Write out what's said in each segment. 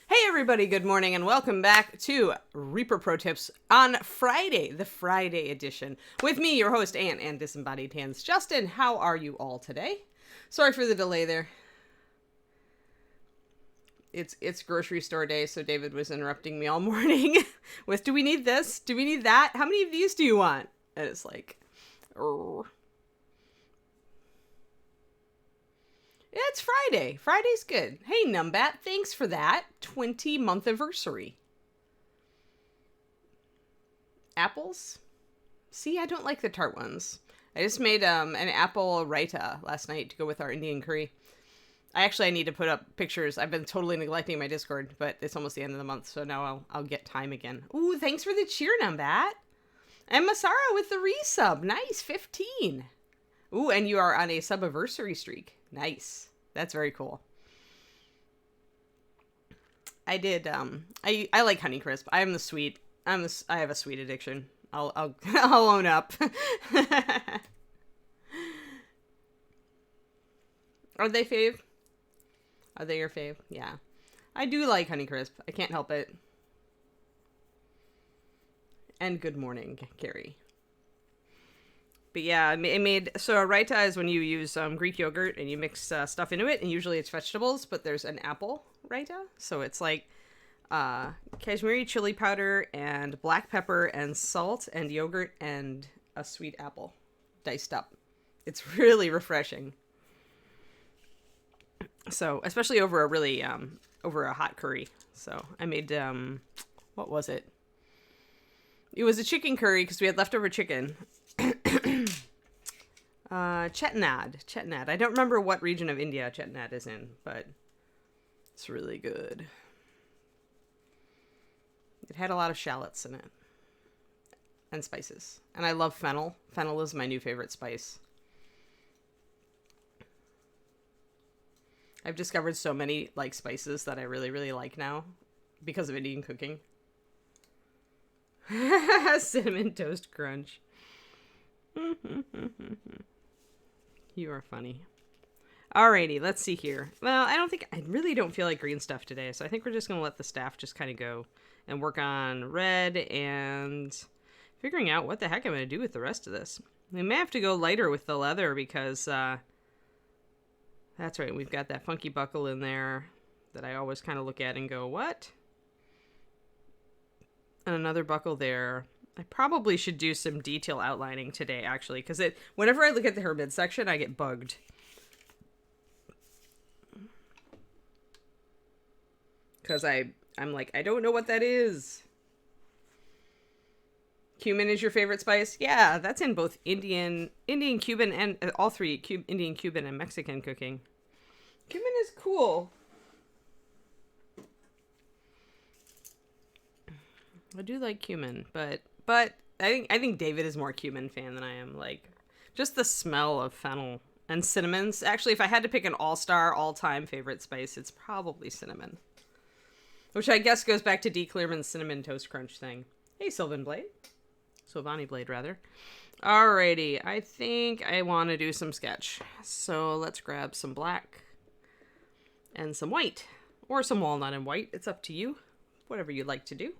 Hey everybody, good morning and welcome back to Reaper Pro-Tips on Friday, the Friday edition. With me, your host, Ann and Disembodied Hands. Justin, how are you all today? Sorry for the delay there. It's grocery store day, so David was interrupting me all morning with, do we need this? Do we need that? How many of these do you want? And it's like, it's Friday. Friday's good. Hey, Numbat, thanks for that. 20-month anniversary. Apples? See, I don't like the tart ones. I just made an apple raita last night to go with our Indian curry. I need to put up pictures. I've been totally neglecting my Discord, but it's almost the end of the month, so now I'll get time again. Ooh, thanks for the cheer, Numbat. And Masara with the resub. Nice, 15. Ooh, and you are on a sub-anniversary streak. Nice. That's very cool. I did, I like Honeycrisp. I am the sweet. I have a sweet addiction. I'll own up. Are they fave? Are they your fave? Yeah. I do like Honeycrisp. I can't help it. And good morning, Carrie. But yeah, it made, so a raita is when you use Greek yogurt and you mix stuff into it, and usually it's vegetables, but there's an apple raita. So it's like Kashmiri chili powder and black pepper and salt and yogurt and a sweet apple diced up. It's really refreshing. So, especially over a really, over a hot curry. So I made, what was it? It was a chicken curry because we had leftover chicken. Chettinad. I don't remember what region of India Chettinad is in, but it's really good. It had a lot of shallots in it. And spices. And I love fennel. Fennel is my new favorite spice. I've discovered so many spices that I really, really like now because of Indian cooking. Cinnamon Toast Crunch. You are funny. Alrighty, let's see here. Well, I really don't feel like green stuff today, so I think we're just going to let the staff just kind of go and work on red and figuring out what the heck I'm going to do with the rest of this. We may have to go lighter with the leather because, that's right, we've got that funky buckle in there that I always kind of look at and go, what? And another buckle there. I probably should do some detail outlining today, actually, because whenever I look at the her midsection, I get bugged. Because I'm like, I don't know what that is. Cumin is your favorite spice? Yeah, that's in both Indian, Cuban, and all three Indian, Cuban, and Mexican cooking. Cumin is cool. I do like cumin, but I think David is more cumin fan than I am. Like, just the smell of fennel and cinnamons. Actually, if I had to pick an all-star, all-time favorite spice, it's probably cinnamon. Which I guess goes back to D. Clearman's Cinnamon Toast Crunch thing. Hey, Sylvan Blade. Sylvani Blade, rather. Alrighty, I think I want to do some sketch. So let's grab some black and some white. Or some walnut and white. It's up to you. Whatever you'd like to do.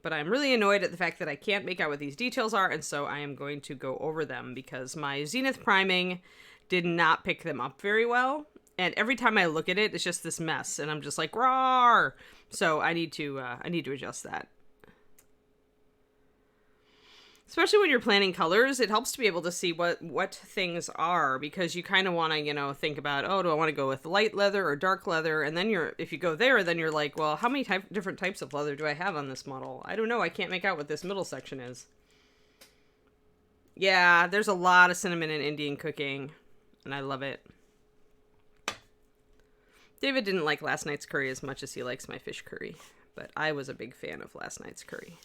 But I'm really annoyed at the fact that I can't make out what these details are, and so I am going to go over them because my Zenith priming did not pick them up very well. And every time I look at it, it's just this mess, and I'm just like, rawr! So I need to adjust that. Especially when you're planning colors, it helps to be able to see what things are, because you kind of want to, think about, oh, do I want to go with light leather or dark leather? And then if you go there, then you're like, well, how many different types of leather do I have on this model? I don't know. I can't make out what this middle section is. Yeah, there's a lot of cinnamon in Indian cooking, and I love it. David didn't like last night's curry as much as he likes my fish curry, but I was a big fan of last night's curry.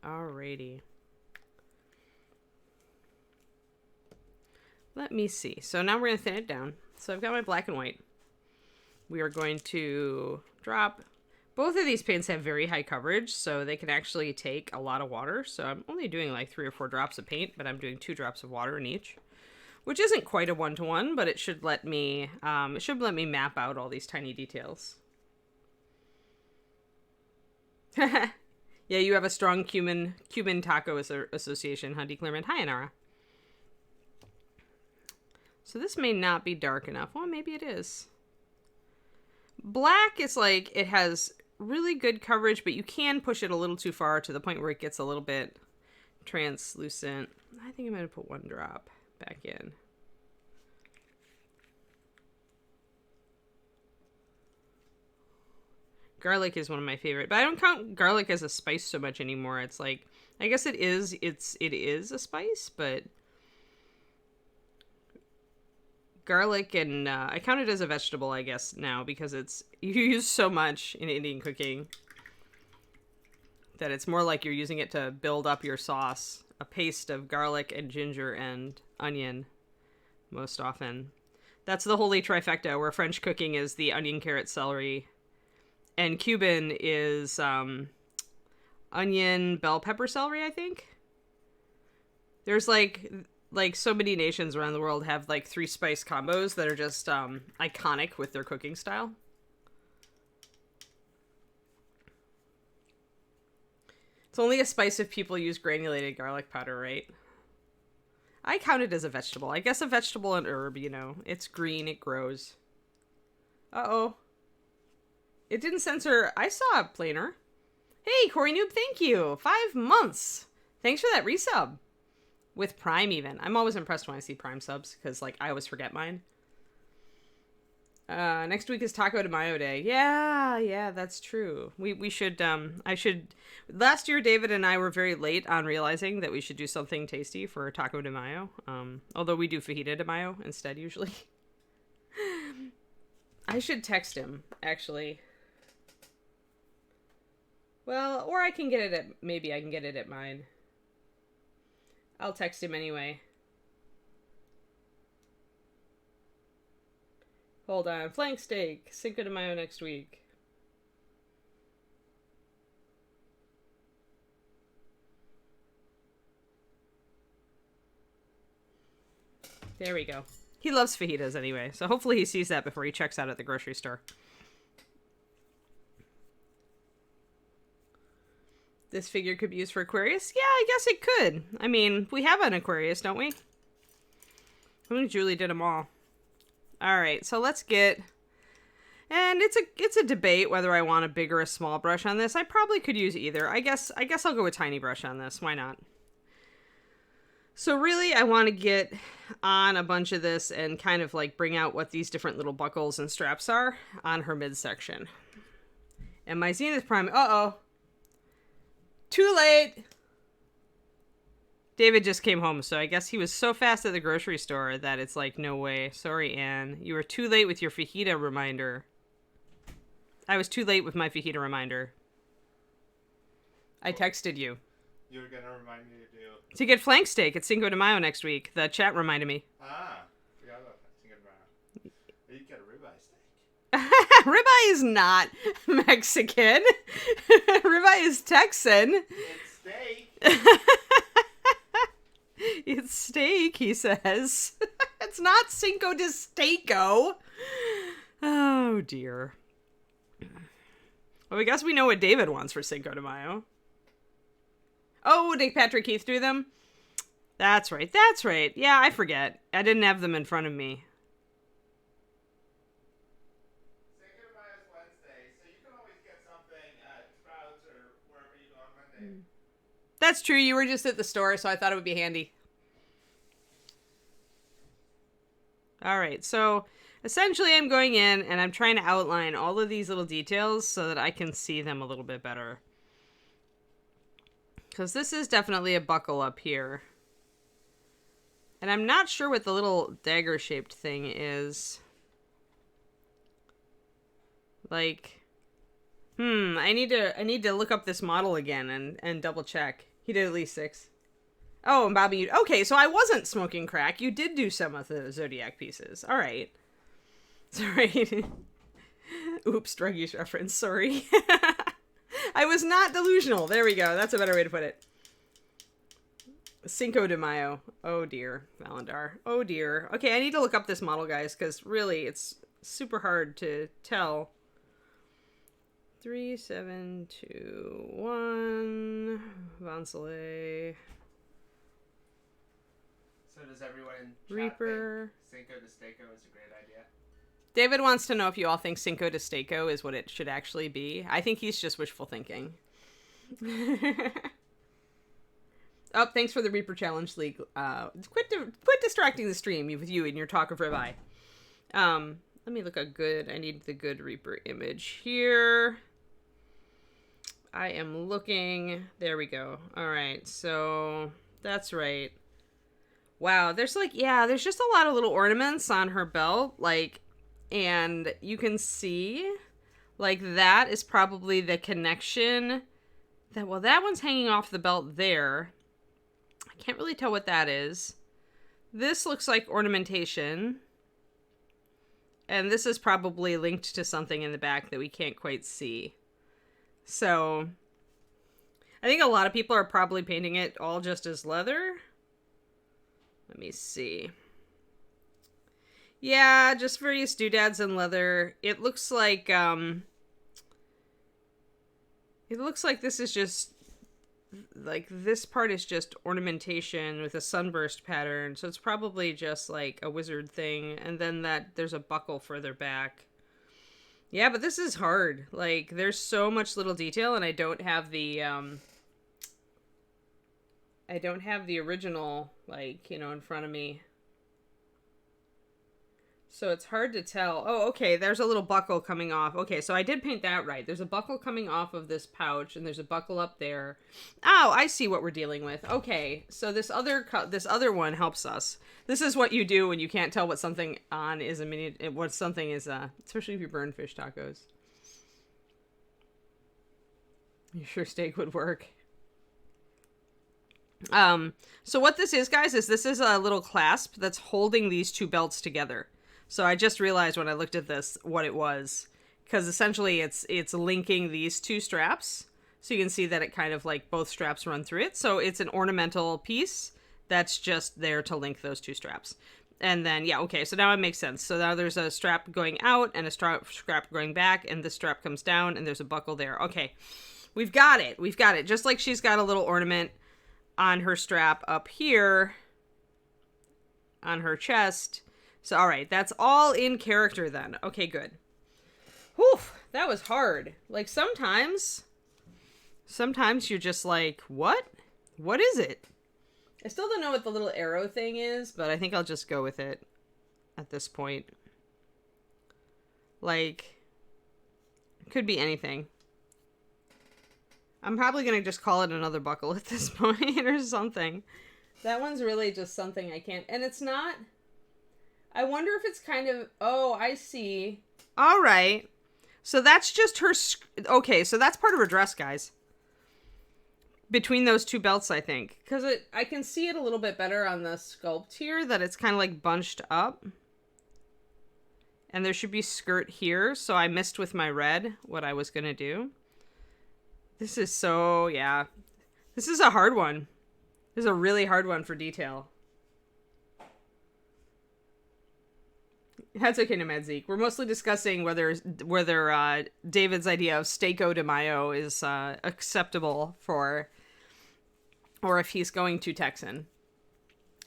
Alrighty. Let me see. So now we're going to thin it down. So I've got my black and white. We are going to drop Both of these paints have very high coverage, so they can actually take a lot of water. So I'm only doing like 3 or 4 drops of paint, but I'm doing 2 drops of water in each, which isn't quite a 1-to-1, but it should let me map out all these tiny details. Yeah, you have a strong Cuban taco association, huh, Declarement? Hi, Anara. So this may not be dark enough. Well, maybe it is. Black is like, it has really good coverage, but you can push it a little too far to the point where it gets a little bit translucent. I think I'm going to put 1 drop back in. Garlic is one of my favorite, but I don't count garlic as a spice so much anymore. It's like, I guess it is a spice, but garlic and I count it as a vegetable, I guess, now, because you use so much in Indian cooking that it's more like you're using it to build up your sauce. A paste of garlic and ginger and onion most often. That's the holy trifecta, where French cooking is the onion, carrot, celery, and Cuban is onion, bell pepper, celery, I think. There's like so many nations around the world have like 3 spice combos that are just iconic with their cooking style. It's only a spice if people use granulated garlic powder, right? I count it as a vegetable. I guess a vegetable and herb, you know. It's green, it grows. Uh-oh. It didn't censor. I saw a planer. Hey, Corey Noob, thank you. 5 months. Thanks for that resub. With Prime, even. I'm always impressed when I see Prime subs, because, like, I always forget mine. Next week is Taco de Mayo Day. Yeah, that's true. We should, last year, David and I were very late on realizing that we should do something tasty for Taco de Mayo. Although we do fajita de Mayo instead, usually. I should text him, actually. Well, or I can get it maybe I can get it at mine. I'll text him anyway. Hold on. Flank steak. Cinco de Mayo next week. There we go. He loves fajitas anyway, so hopefully he sees that before he checks out at the grocery store. This figure could be used for Aquarius? Yeah, I guess it could. I mean, we have an Aquarius, don't we? I think Julie did them all. Alright, so let's get... And it's a debate whether I want a big or a small brush on this. I probably could use either. I guess I'll go with tiny brush on this. Why not? So really, I want to get on a bunch of this and kind of like bring out what these different little buckles and straps are on her midsection. And my Zenith Prime... Uh-oh. Too late! David just came home, so I guess he was so fast at the grocery store that it's like, no way. Sorry, Anne. You were too late with your fajita reminder. I was too late with my fajita reminder. I texted you. You were gonna remind me to get flank steak at Cinco de Mayo next week. The chat reminded me. Forgot about Cinco de Mayo. You get a ribeye steak. Ribeye is not Mexican. Ribeye is Texan. It's steak. It's steak, he says. It's not Cinco de Steako. Oh, dear. Well, I guess we know what David wants for Cinco de Mayo. Oh, did Patrick Keith do them? That's right. That's right. Yeah, I forget. I didn't have them in front of me. Cinco de Mayo is Wednesday, so you can always get something at Sprouts or wherever you go on Monday. That's true. You were just at the store, so I thought it would be handy. All right, so essentially I'm going in and I'm trying to outline all of these little details so that I can see them a little bit better. Because this is definitely a buckle up here. And I'm not sure what the little dagger-shaped thing is. Like, I need to look up this model again and double check. He did at least 6. Oh, and Bobby, okay, so I wasn't smoking crack. You did do some of the Zodiac pieces. All right. Sorry. Oops, drug use reference. Sorry. I was not delusional. There we go. That's a better way to put it. Cinco de Mayo. Oh dear. Valandar. Oh dear. Okay, I need to look up this model, guys, because really it's super hard to tell. 3, 7, 2, 1. Vansale. So does everyone in chat Reaper. think Cinco de Steco is a great idea? David wants to know if you all think Cinco de Steco is what it should actually be. I think he's just wishful thinking. Oh, thanks for the Reaper Challenge League. Quit distracting the stream with you and your talk of ribeye. Let me look a good. I need the good Reaper image here. I am looking. There we go. All right, so that's right. Wow, there's like, yeah, there's just a lot of little ornaments on her belt, like, and you can see, like, that is probably the connection. That, well, that one's hanging off the belt there. I can't really tell what that is. This looks like ornamentation. And this is probably linked to something in the back that we can't quite see. So, I think a lot of people are probably painting it all just as leather. Let me see. Yeah, just various doodads in leather. It looks like this is just, like, this part is just ornamentation with a sunburst pattern. So it's probably just like a wizard thing. And then there's a buckle further back. Yeah, but this is hard. Like, there's so much little detail, and I don't have the original, like, you know, in front of me. So it's hard to tell. Oh, okay, there's a little buckle coming off. Okay, so I did paint that right. There's a buckle coming off of this pouch, and there's a buckle up there. Oh, I see what we're dealing with. Okay, so this other one helps us. This is what you do when you can't tell what something on is what something is, especially if you burn fish tacos. You sure steak would work. So what this is, guys, is this is a little clasp that's holding these two belts together. So I just realized when I looked at this what it was, because essentially it's linking these two straps. So you can see that it kind of, like, both straps run through it. So it's an ornamental piece that's just there to link those two straps. And then, yeah, okay, so now it makes sense. So now there's a strap going out and a strap going back, and this strap comes down, and there's a buckle there. Okay, we've got it. We've got it. Just like she's got a little ornament on her strap up here on her chest. So, all right, that's all in character then. Okay, good. Whew, that was hard. Like, sometimes you're just like, what? What is it? I still don't know what the little arrow thing is, but I think I'll just go with it at this point. Like, it could be anything. I'm probably going to just call it another buckle at this point or something. That one's really just something I can't... And it's not... I wonder if it's kind of... Oh, I see. All right. So that's just her... Okay, so that's part of her dress, guys. Between those two belts, I think. Because I can see it a little bit better on the sculpt here, that it's kind of like bunched up. And there should be skirt here, so I missed with my red what I was going to do. This is so... Yeah. This is a hard one. This is a really hard one for detail. That's okay, Nomad Zeke. We're mostly discussing whether David's idea of Steco de Mayo is acceptable for, or if he's going to Texan.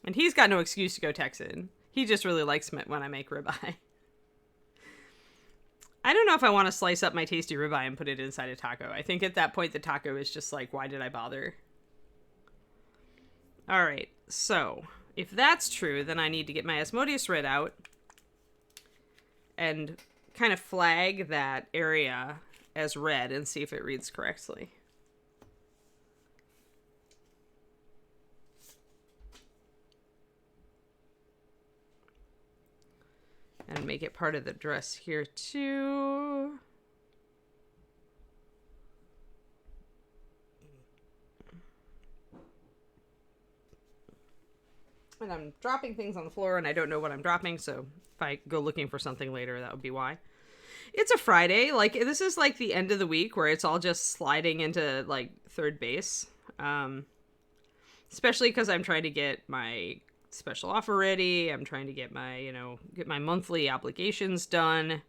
And he's got no excuse to go Texan. He just really likes it when I make ribeye. I don't know if I want to slice up my tasty ribeye and put it inside a taco. I think at that point the taco is just like, why did I bother? All right, so if that's true, then I need to get my Asmodeus red out and kind of flag that area as red and see if it reads correctly. And make it part of the dress here too. And I'm dropping things on the floor and I don't know what I'm dropping, so if I go looking for something later, that would be why. It's a Friday. Like, this is like the end of the week where it's all just sliding into like third base. Especially because I'm trying to get my special offer ready. I'm trying to get my, get my monthly obligations done.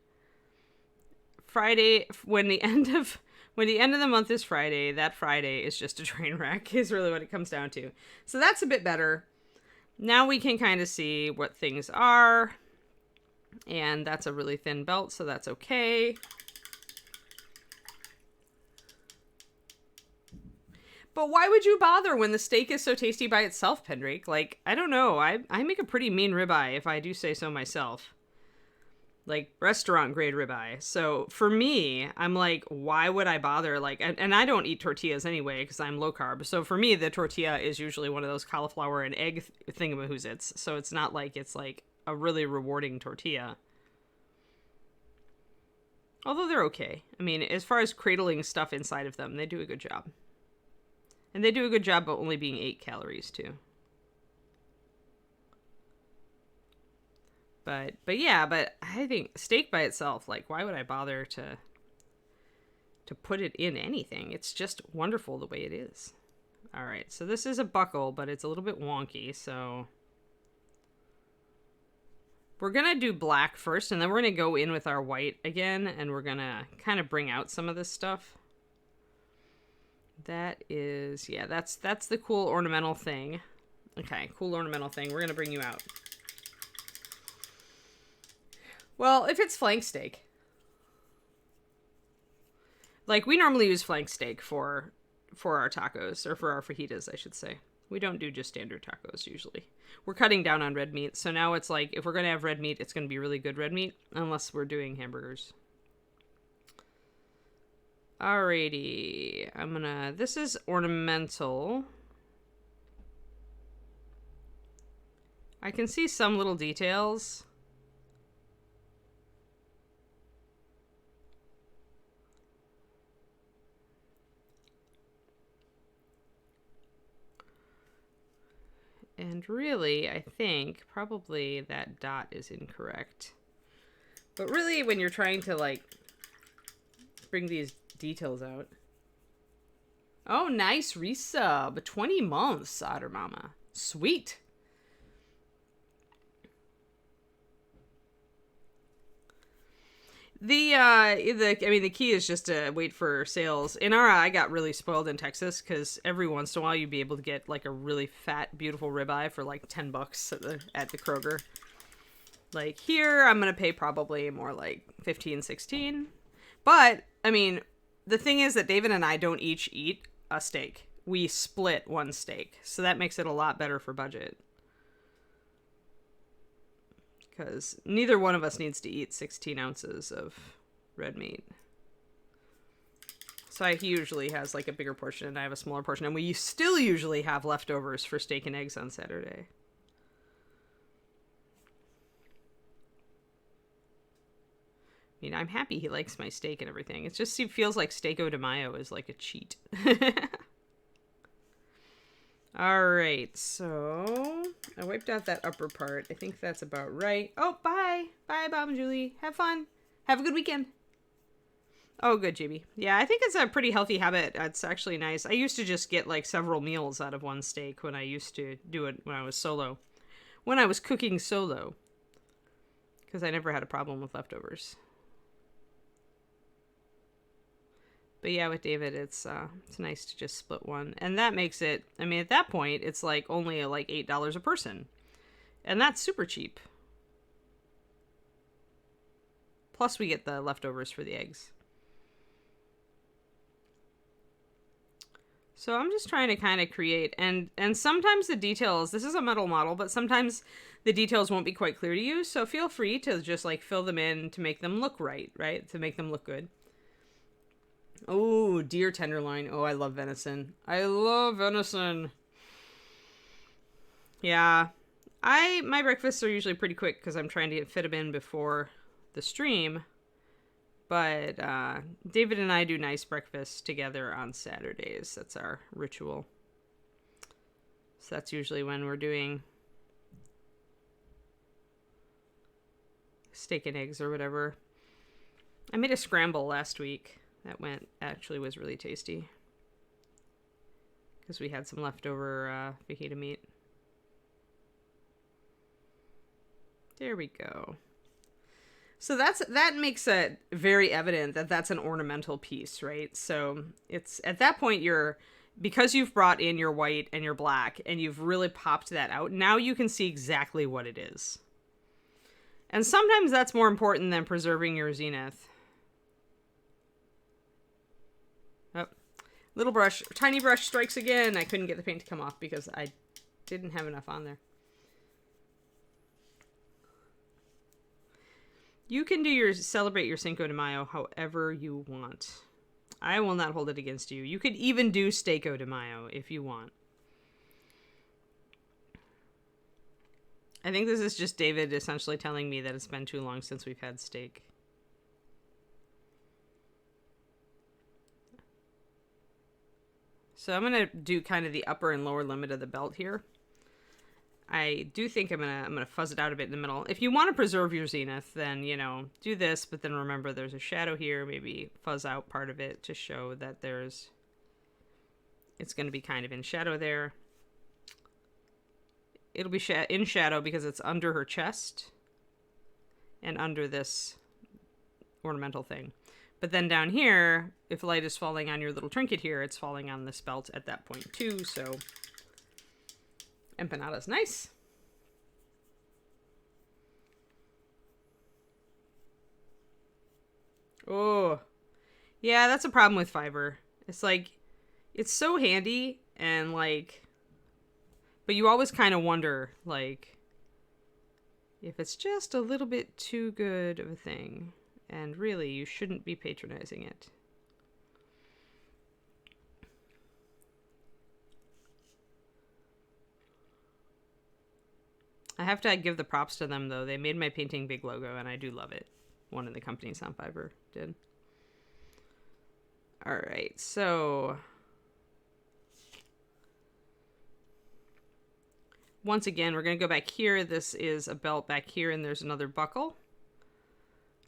Friday, when the end of the month is Friday, that Friday is just a train wreck is really what it comes down to. So that's a bit better. Now we can kind of see what things are. And that's a really thin belt, so that's okay. But why would you bother when the steak is so tasty by itself, Pendrake? Like, I don't know. I make a pretty mean ribeye, if I do say so myself. Like, restaurant grade ribeye. So for me, I'm like, why would I bother? Like, and I don't eat tortillas anyway because I'm low carb. So for me, the tortilla is usually one of those cauliflower and egg thingamahoozits. So it's not like it's like a really rewarding tortilla. Although they're okay. I mean, as far as cradling stuff inside of them, they do a good job. And they do a good job of only being 8 calories too. But I think steak by itself, like, why would I bother to put it in anything? It's just wonderful the way it is. All right, so this is a buckle, but it's a little bit wonky, so we're going to do black first, and then we're going to go in with our white again, and we're going to kind of bring out some of this stuff. That is, yeah, that's the cool ornamental thing. Okay, cool ornamental thing. We're going to bring you out. Well, if it's flank steak. Like, we normally use flank steak for our tacos, or for our fajitas, I should say. We don't do just standard tacos, usually. We're cutting down on red meat, so now it's like, if we're going to have red meat, it's going to be really good red meat, unless we're doing hamburgers. Alrighty, this is ornamental. I can see some little details. And really, I think probably that dot is incorrect. But really, when you're trying to, like, bring these details out. Oh, nice resub. 20 months, Otter Mama. Sweet. The key is just to wait for sales. I got really spoiled in Texas because every once in a while you'd be able to get like a really fat, beautiful ribeye for like $10 at the Kroger. Like here, I'm going to pay probably more like 15, 16. But, I mean, the thing is that David and I don't each eat a steak. We split one steak. So that makes it a lot better for budget. Because neither one of us needs to eat 16 ounces of red meat. So he usually has like a bigger portion and I have a smaller portion. And we still usually have leftovers for steak and eggs on Saturday. I mean, I'm happy he likes my steak and everything. It just feels like Steako de Mayo is like a cheat. Alright, so I wiped out that upper part. I think that's about right. Oh, bye! Bye, Bob and Julie. Have fun. Have a good weekend. Oh, good, JB. Yeah, I think it's a pretty healthy habit. It's actually nice. I used to just get like several meals out of one steak when I used to do it when I was solo. When I was cooking solo. Because I never had a problem with leftovers. But yeah, with David, it's nice to just split one. And that makes it, I mean, at that point, it's like only like $8 a person. And that's super cheap. Plus we get the leftovers for the eggs. So I'm just trying to kind of create, and sometimes the details, this is a metal model, but sometimes the details won't be quite clear to you. So feel free to just like fill them in to make them look right? To make them look good. Oh, deer tenderloin. Oh, I love venison. I love venison. Yeah. My breakfasts are usually pretty quick because I'm trying to fit them in before the stream. But David and I do nice breakfasts together on Saturdays. That's our ritual. So that's usually when we're doing steak and eggs or whatever. I made a scramble last week that was really tasty. Because we had some leftover fajita meat. There we go. So that makes it very evident that that's an ornamental piece, right? So it's at that point because you've brought in your white and your black and you've really popped that out, now you can see exactly what it is. And sometimes that's more important than preserving your zenith. Oh, tiny brush strikes again. I couldn't get the paint to come off because I didn't have enough on there. You can celebrate your Cinco de Mayo however you want. I will not hold it against you. You could even do Steako de Mayo if you want. I think this is just David essentially telling me that it's been too long since we've had steak. So I'm going to do kind of the upper and lower limit of the belt here. I do think I'm gonna fuzz it out a bit in the middle. If you want to preserve your zenith, then, you know, do this, but then remember there's a shadow here. Maybe fuzz out part of it to show that it's going to be kind of in shadow there. It'll be in shadow because it's under her chest and under this ornamental thing. But then down here, if light is falling on your little trinket here, it's falling on this belt at that point too, so empanada's nice. Oh, yeah, that's a problem with fiber. It's like, it's so handy and like, but you always kind of wonder, like, if it's just a little bit too good of a thing. And really, you shouldn't be patronizing it. I have to give the props to them, though. They made my painting big logo, and I do love it. One of the companies on Fiverr did. All right, so once again, we're going to go back here. This is a belt back here, and there's another buckle.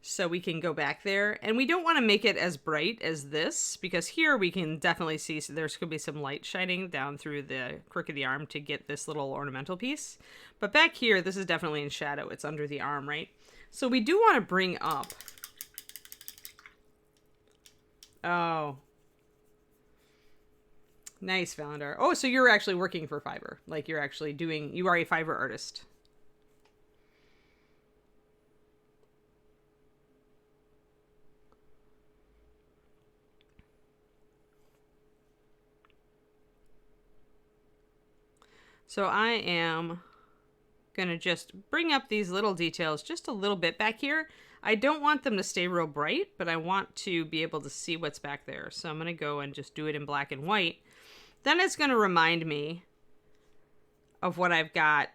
So we can go back there, and we don't want to make it as bright as this, because here we can definitely see there's going to be some light shining down through the crook of the arm to get this little ornamental piece. But back here, this is definitely in shadow. It's under the arm, right? So we do want to bring up. Oh. Nice, Valandar. Oh, so you're actually working for Fiverr. Like you are a Fiverr artist. So I am going to just bring up these little details just a little bit back here. I don't want them to stay real bright, but I want to be able to see what's back there. So I'm going to go and just do it in black and white. Then it's going to remind me of what I've got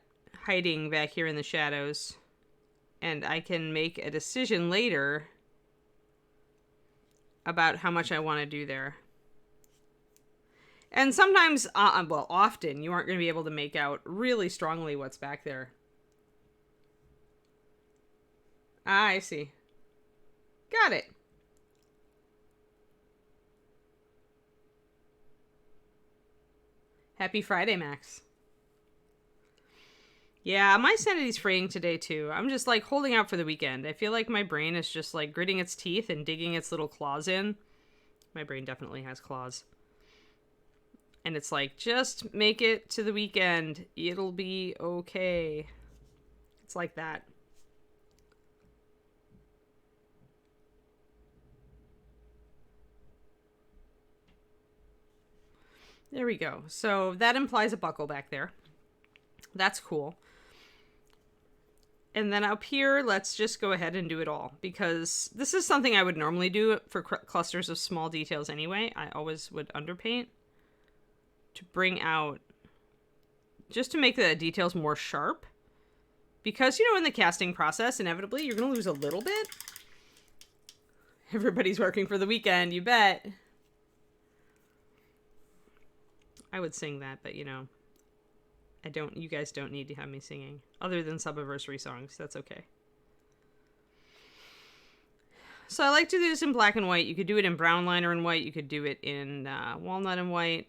hiding back here in the shadows. And I can make a decision later about how much I want to do there. And sometimes, often, you aren't going to be able to make out really strongly what's back there. Ah, I see. Got it. Happy Friday, Max. Yeah, my sanity's fraying today, too. I'm just, like, holding out for the weekend. I feel like my brain is just, like, gritting its teeth and digging its little claws in. My brain definitely has claws. And it's like, just make it to the weekend. It'll be okay. It's like that. There we go. So that implies a buckle back there. That's cool. And then up here, let's just go ahead and do it all. Because this is something I would normally do for clusters of small details anyway. I always would underpaint to bring out, just to make the details more sharp. Because, you know, in the casting process, inevitably, you're going to lose a little bit. Everybody's working for the weekend, you bet. I would sing that, but, you know, you guys don't need to have me singing. Other than Subiversary songs, that's okay. So I like to do this in black and white. You could do it in brown liner and white. You could do it in walnut and white.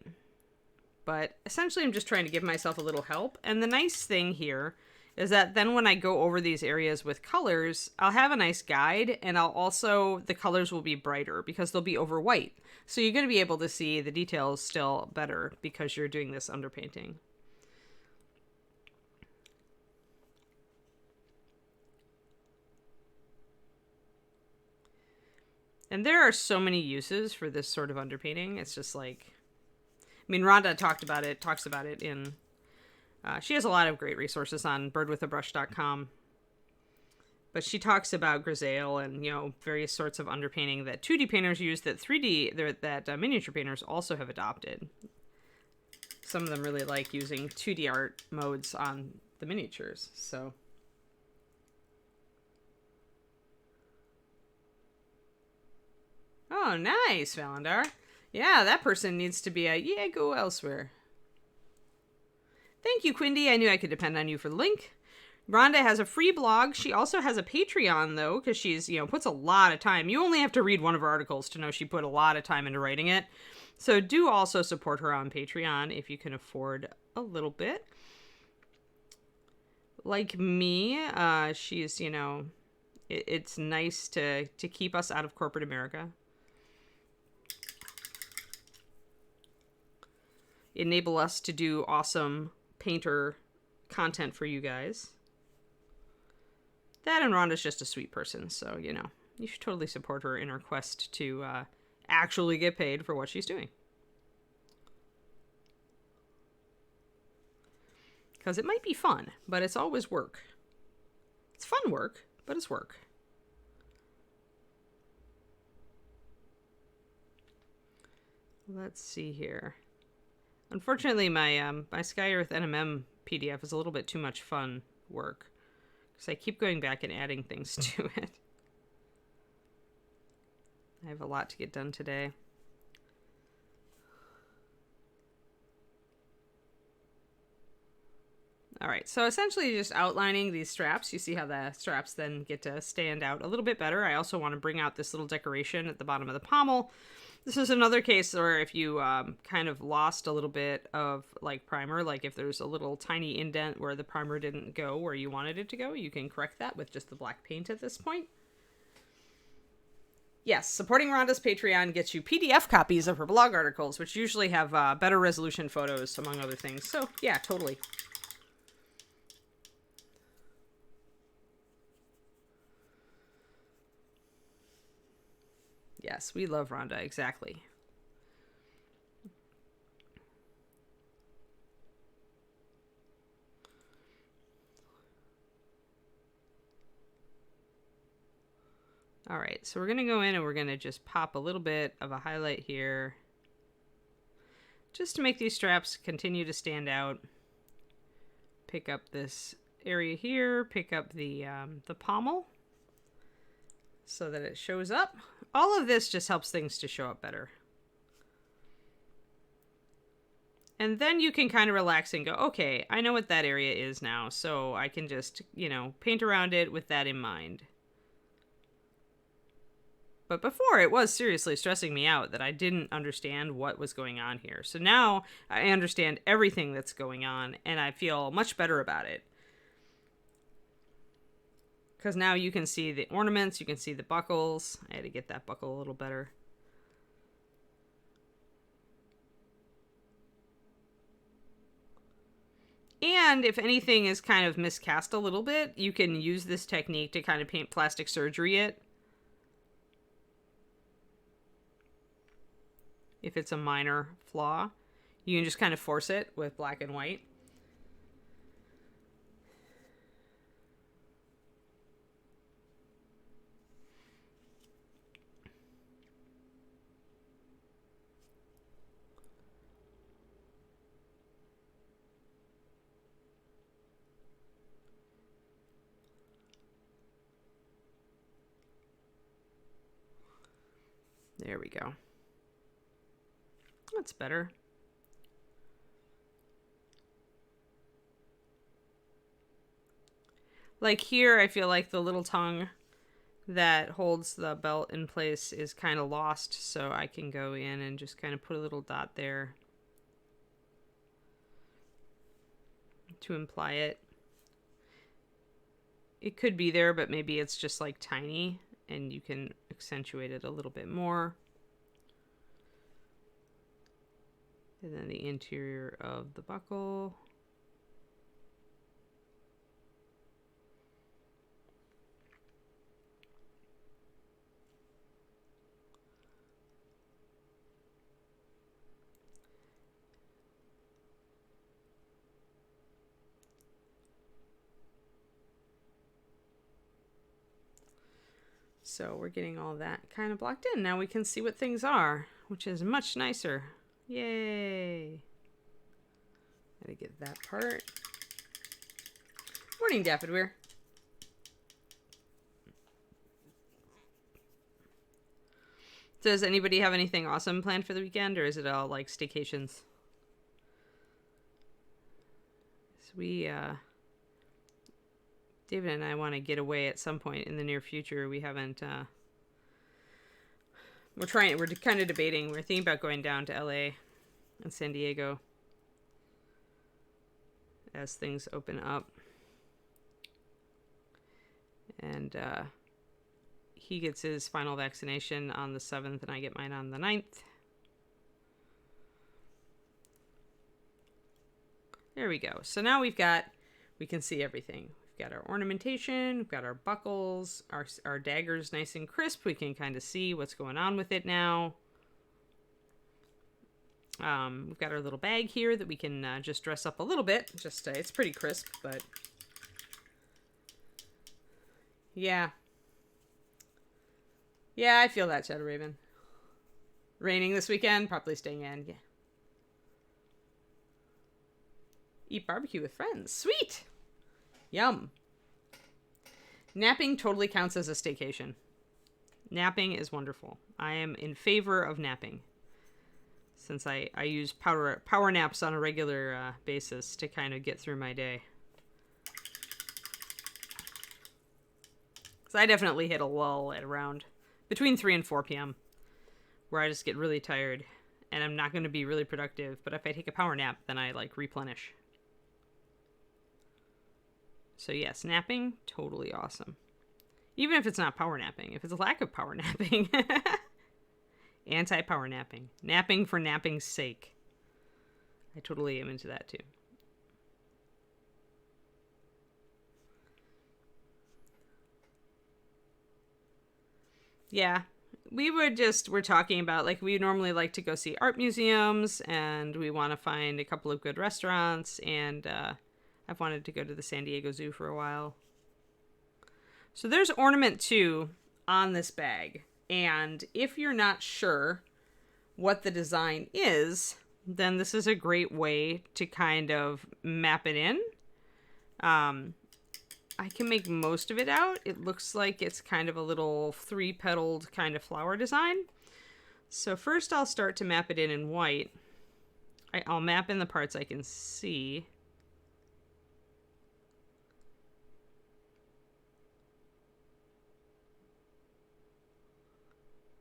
But essentially I'm just trying to give myself a little help. And the nice thing here is that then when I go over these areas with colors, I'll have a nice guide, and the colors will be brighter because they'll be over white. So you're going to be able to see the details still better because you're doing this underpainting. And there are so many uses for this sort of underpainting. It's just like, I mean, Rhonda talks about it in, she has a lot of great resources on birdwithabrush.com. But she talks about grisaille and, you know, various sorts of underpainting that 2D painters use that miniature painters also have adopted. Some of them really like using 2D art modes on the miniatures, so. Oh, nice, Valandar. Yeah, that person needs to be go elsewhere. Thank you, Quindy. I knew I could depend on you for the link. Rhonda has a free blog. She also has a Patreon, though, because she's, puts a lot of time. You only have to read one of her articles to know she put a lot of time into writing it. So do also support her on Patreon if you can afford a little bit. Like me, she's, it's nice to keep us out of corporate America. Enable us to do awesome painter content for you guys. That and Rhonda's just a sweet person, so, you should totally support her in her quest to actually get paid for what she's doing. Because it might be fun, but it's always work. It's fun work, but it's work. Let's see here. Unfortunately, my my Sky Earth NMM PDF is a little bit too much fun work. Because I keep going back and adding things to it. I have a lot to get done today. Alright, so essentially just outlining these straps. You see how the straps then get to stand out a little bit better. I also want to bring out this little decoration at the bottom of the pommel. This is another case where if you kind of lost a little bit of primer, like if there's a little tiny indent where the primer didn't go where you wanted it to go, you can correct that with just the black paint at this point. Yes, supporting Rhonda's Patreon gets you PDF copies of her blog articles, which usually have better resolution photos, among other things. So yeah, totally. Yes, we love Rhonda, exactly. All right, so we're going to go in and we're going to just pop a little bit of a highlight here. Just to make these straps continue to stand out. Pick up this area here, pick up the pommel so that it shows up. All of this just helps things to show up better. And then you can kind of relax and go, okay, I know what that area is now, so I can just, paint around it with that in mind. But before, it was seriously stressing me out that I didn't understand what was going on here. So now I understand everything that's going on, and I feel much better about it. Because now you can see the ornaments, you can see the buckles. I had to get that buckle a little better. And if anything is kind of miscast a little bit, you can use this technique to kind of paint plastic surgery it. If it's a minor flaw, you can just kind of force it with black and white. There we go. That's better. Like here, I feel like the little tongue that holds the belt in place is kind of lost, so I can go in and just kind of put a little dot there to imply it. It could be there, but maybe it's just like tiny and you can accentuate it a little bit more. And then the interior of the buckle. So we're getting all that kind of blocked in. Now we can see what things are, which is much nicer. Yay. Gotta get that part. Morning, Daffodweir. Does anybody have anything awesome planned for the weekend, or is it all like staycations? So David and I want to get away at some point in the near future. We haven't, we're kind of debating. We're thinking about going down to LA and San Diego as things open up. And he gets his final vaccination on the 7th and I get mine on the 9th. There we go. So now we can see everything. We've got our ornamentation, we've got our buckles, our dagger's nice and crisp. We can kind of see what's going on with it now. We've got our little bag here that we can just dress up a little bit. It's pretty crisp, but yeah. Yeah, I feel that, Shadow Raven. Raining this weekend, probably staying in. Yeah. Eat barbecue with friends. Sweet! Yum. Napping totally counts as a staycation. Napping is wonderful. I am in favor of napping. Since I use power naps on a regular basis to kind of get through my day. So I definitely hit a lull at around between 3 and 4 p.m. where I just get really tired and I'm not going to be really productive. But if I take a power nap, then I like replenish. So yes, napping, totally awesome. Even if it's not power napping, if it's a lack of power napping. Anti-power napping. Napping for napping's sake. I totally am into that too. Yeah, we're talking about, like, we normally like to go see art museums and we want to find a couple of good restaurants, and I've wanted to go to the San Diego Zoo for a while. So there's ornament 2 on this bag. And if you're not sure what the design is, then this is a great way to kind of map it in. I can make most of it out. It looks like it's kind of a little 3-petaled kind of flower design. So first I'll start to map it in white. I'll map in the parts I can see.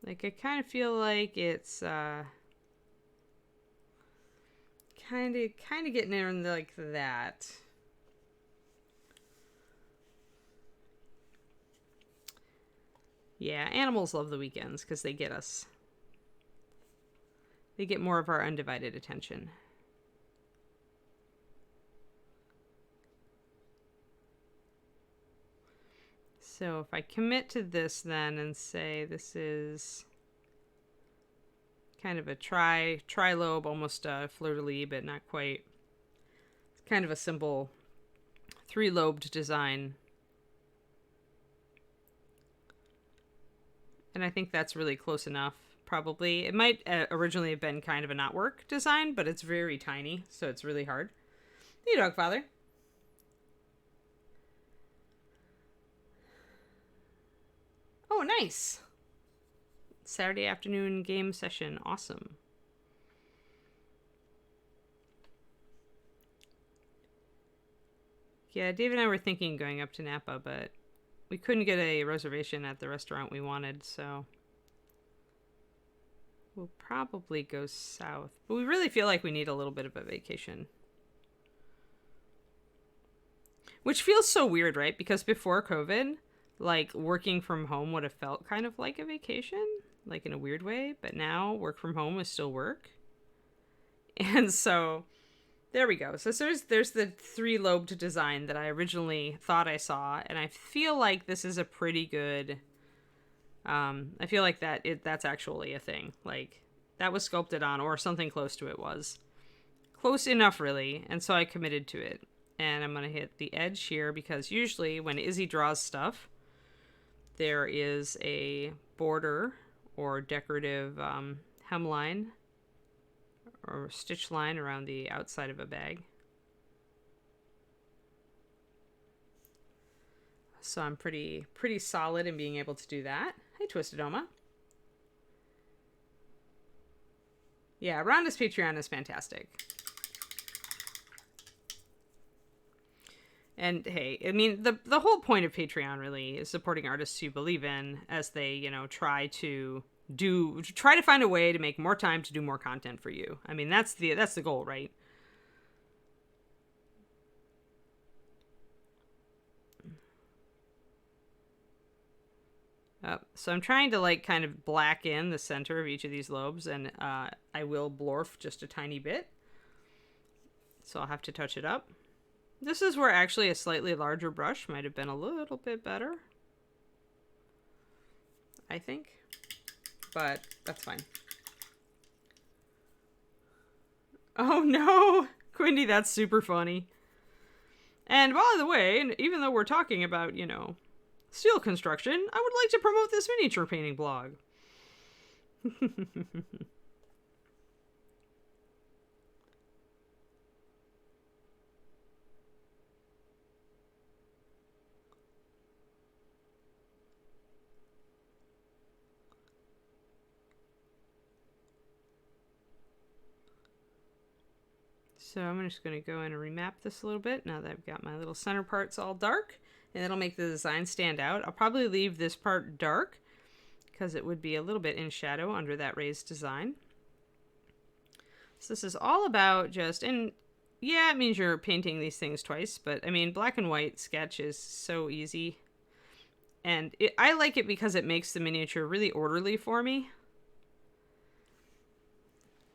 Like, I kind of feel like it's kind of getting in like that. Yeah, animals love the weekends because they get us. They get more of our undivided attention. So if I commit to this then and say this is kind of a tri-lobe, almost a fleur-de-lis, but not quite. It's kind of a simple 3-lobed design. And I think that's really close enough, probably. It might originally have been kind of a knotwork design, but it's very tiny, so it's really hard. Hey, dog father. Oh, nice. Saturday afternoon game session. Awesome. Yeah, Dave and I were thinking going up to Napa, but we couldn't get a reservation at the restaurant we wanted, so we'll probably go south. But we really feel like we need a little bit of a vacation. Which feels so weird, right? Because before COVID, like, working from home would have felt kind of like a vacation, like in a weird way. But now work from home is still work. And so there we go. So there's the 3-lobed design that I originally thought I saw. And I feel like this is a pretty good... I feel like that's actually a thing. Like, that was sculpted on, or something close to it was. Close enough, really. And so I committed to it. And I'm going to hit the edge here, because usually when Izzy draws stuff, there is a border or decorative hemline or stitch line around the outside of a bag. So I'm pretty solid in being able to do that. Hey, Twisted Oma. Yeah, Rhonda's Patreon is fantastic. And hey, I mean, the whole point of Patreon really is supporting artists you believe in as they, you know, try to find a way to make more time to do more content for you. I mean, that's the goal, right? So I'm trying to, like, kind of black in the center of each of these lobes, and I will blorf just a tiny bit. So I'll have to touch it up. This is where actually a slightly larger brush might have been a little bit better, I think, but that's fine. Oh no, Quindy, that's super funny. And by the way, even though we're talking about, you know, steel construction, I would like to promote this miniature painting blog. So I'm just going to go in and remap this a little bit now that I've got my little center parts all dark, and that'll make the design stand out. I'll probably leave this part dark because it would be a little bit in shadow under that raised design. So this is all about just, and yeah, it means you're painting these things twice, but I mean, black and white sketch is so easy. And I like it because it makes the miniature really orderly for me.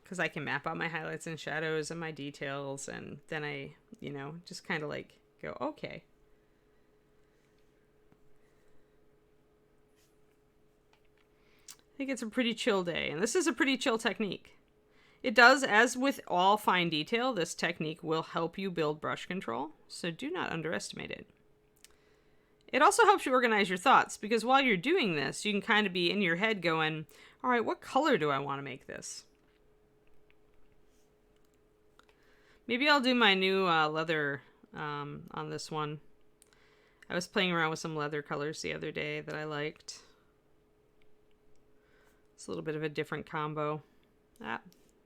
Because I can map out my highlights and shadows and my details, and then I, you know, just kind of like go, okay. I think it's a pretty chill day, and this is a pretty chill technique. It does, as with all fine detail, this technique will help you build brush control, so do not underestimate it. It also helps you organize your thoughts, because while you're doing this, you can kind of be in your head going, all right, what color do I want to make this? Maybe I'll do my new leather on this one. I was playing around with some leather colors the other day that I liked. It's a little bit of a different combo. Ah,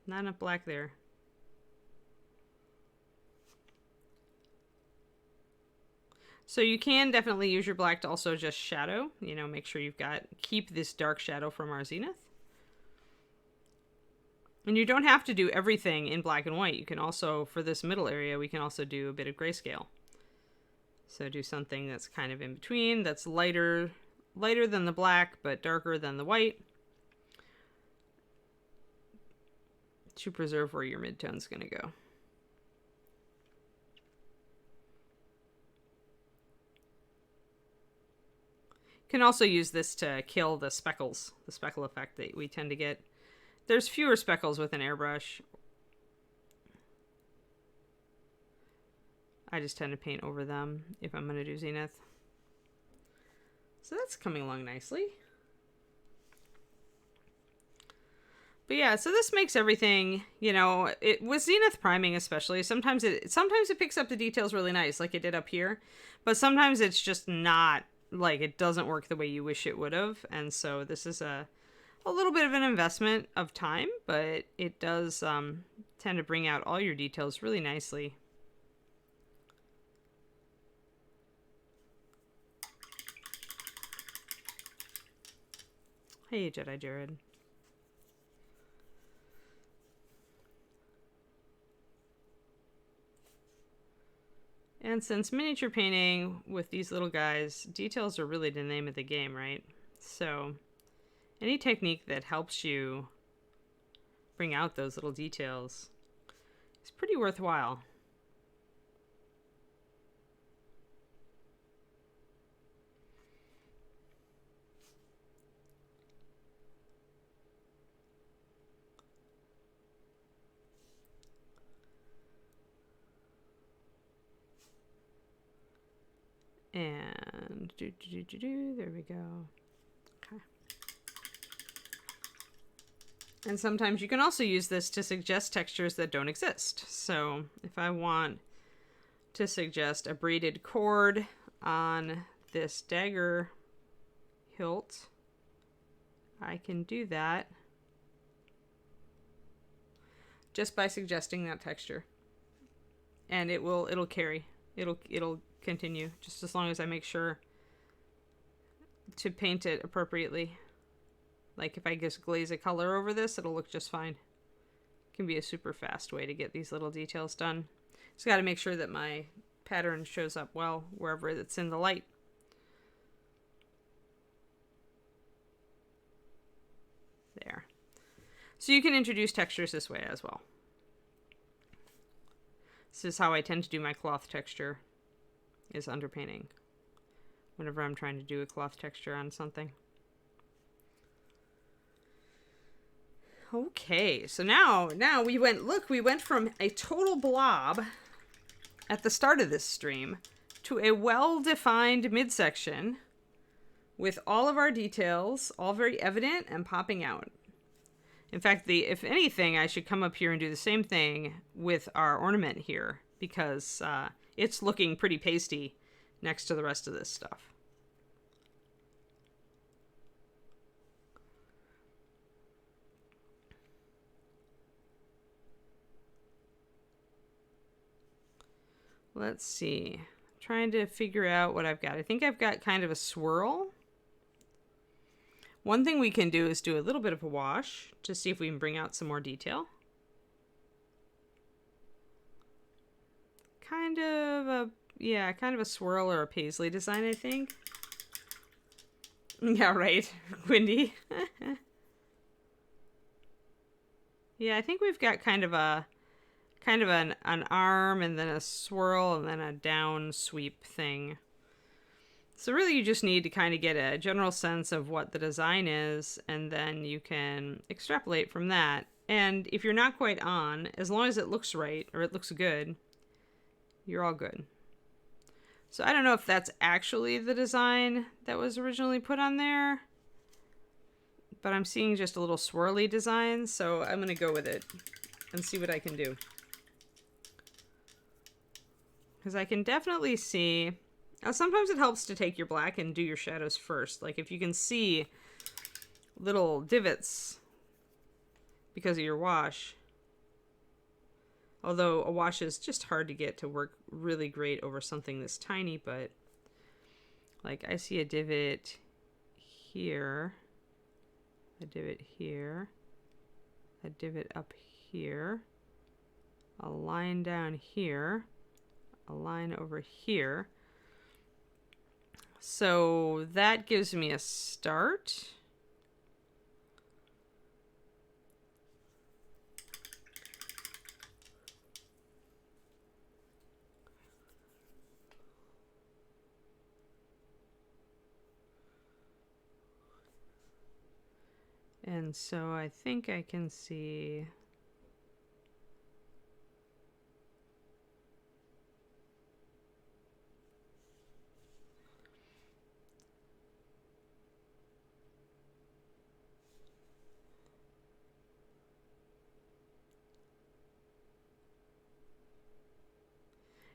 not enough black there. So you can definitely use your black to also just shadow. You know, make sure keep this dark shadow from our zenith. And you don't have to do everything in black and white. You can also, for this middle area, we can also do a bit of grayscale. So do something that's kind of in between, that's lighter than the black, but darker than the white, to preserve where your midtone's going to go. You can also use this to kill the speckles, the speckle effect that we tend to get. There's fewer speckles with an airbrush. I just tend to paint over them if I'm going to do zenith. So that's coming along nicely. But yeah, so this makes everything, you know, with zenith priming especially, sometimes it picks up the details really nice, like it did up here. But sometimes it's just not, like, it doesn't work the way you wish it would have. And so this is a little bit of an investment of time, but it does tend to bring out all your details really nicely. Hey, Jedi Jared. And since miniature painting with these little guys, details are really the name of the game, right? So any technique that helps you bring out those little details is pretty worthwhile. And there we go. Okay. And sometimes you can also use this to suggest textures that don't exist. So if I want to suggest a braided cord on this dagger hilt, I can do that just by suggesting that texture. And it'll carry. It'll continue just as long as I make sure to paint it appropriately. Like if I just glaze a color over this, it'll look just fine. It can be a super fast way to get these little details done. Just got to make sure that my pattern shows up well wherever it's in the light. There. So you can introduce textures this way as well. This is how I tend to do my cloth texture, is underpainting. Whenever I'm trying to do a cloth texture on something. Okay, so now we went from a total blob at the start of this stream to a well-defined midsection with all of our details all very evident and popping out. In fact, if anything, I should come up here and do the same thing with our ornament here, because it's looking pretty pasty next to the rest of this stuff. Let's see. Trying to figure out what I've got. I think I've got kind of a swirl. One thing we can do is do a little bit of a wash to see if we can bring out some more detail. Kind of a swirl or a paisley design, I think. Yeah, right. Windy. Yeah, I think we've got kind of an arm and then a swirl and then a down sweep thing. So really you just need to kind of get a general sense of what the design is, and then you can extrapolate from that. And if you're not quite on, as long as it looks right or it looks good, you're all good. So I don't know if that's actually the design that was originally put on there, but I'm seeing just a little swirly design, so I'm going to go with it and see what I can do. Because I can definitely see... Now, sometimes it helps to take your black and do your shadows first. Like if you can see little divots because of your wash. Although a wash is just hard to get to work really great over something this tiny, but like I see a divot here, a divot here, a divot up here, a line down here, a line over here. So that gives me a start. And so I think I can see...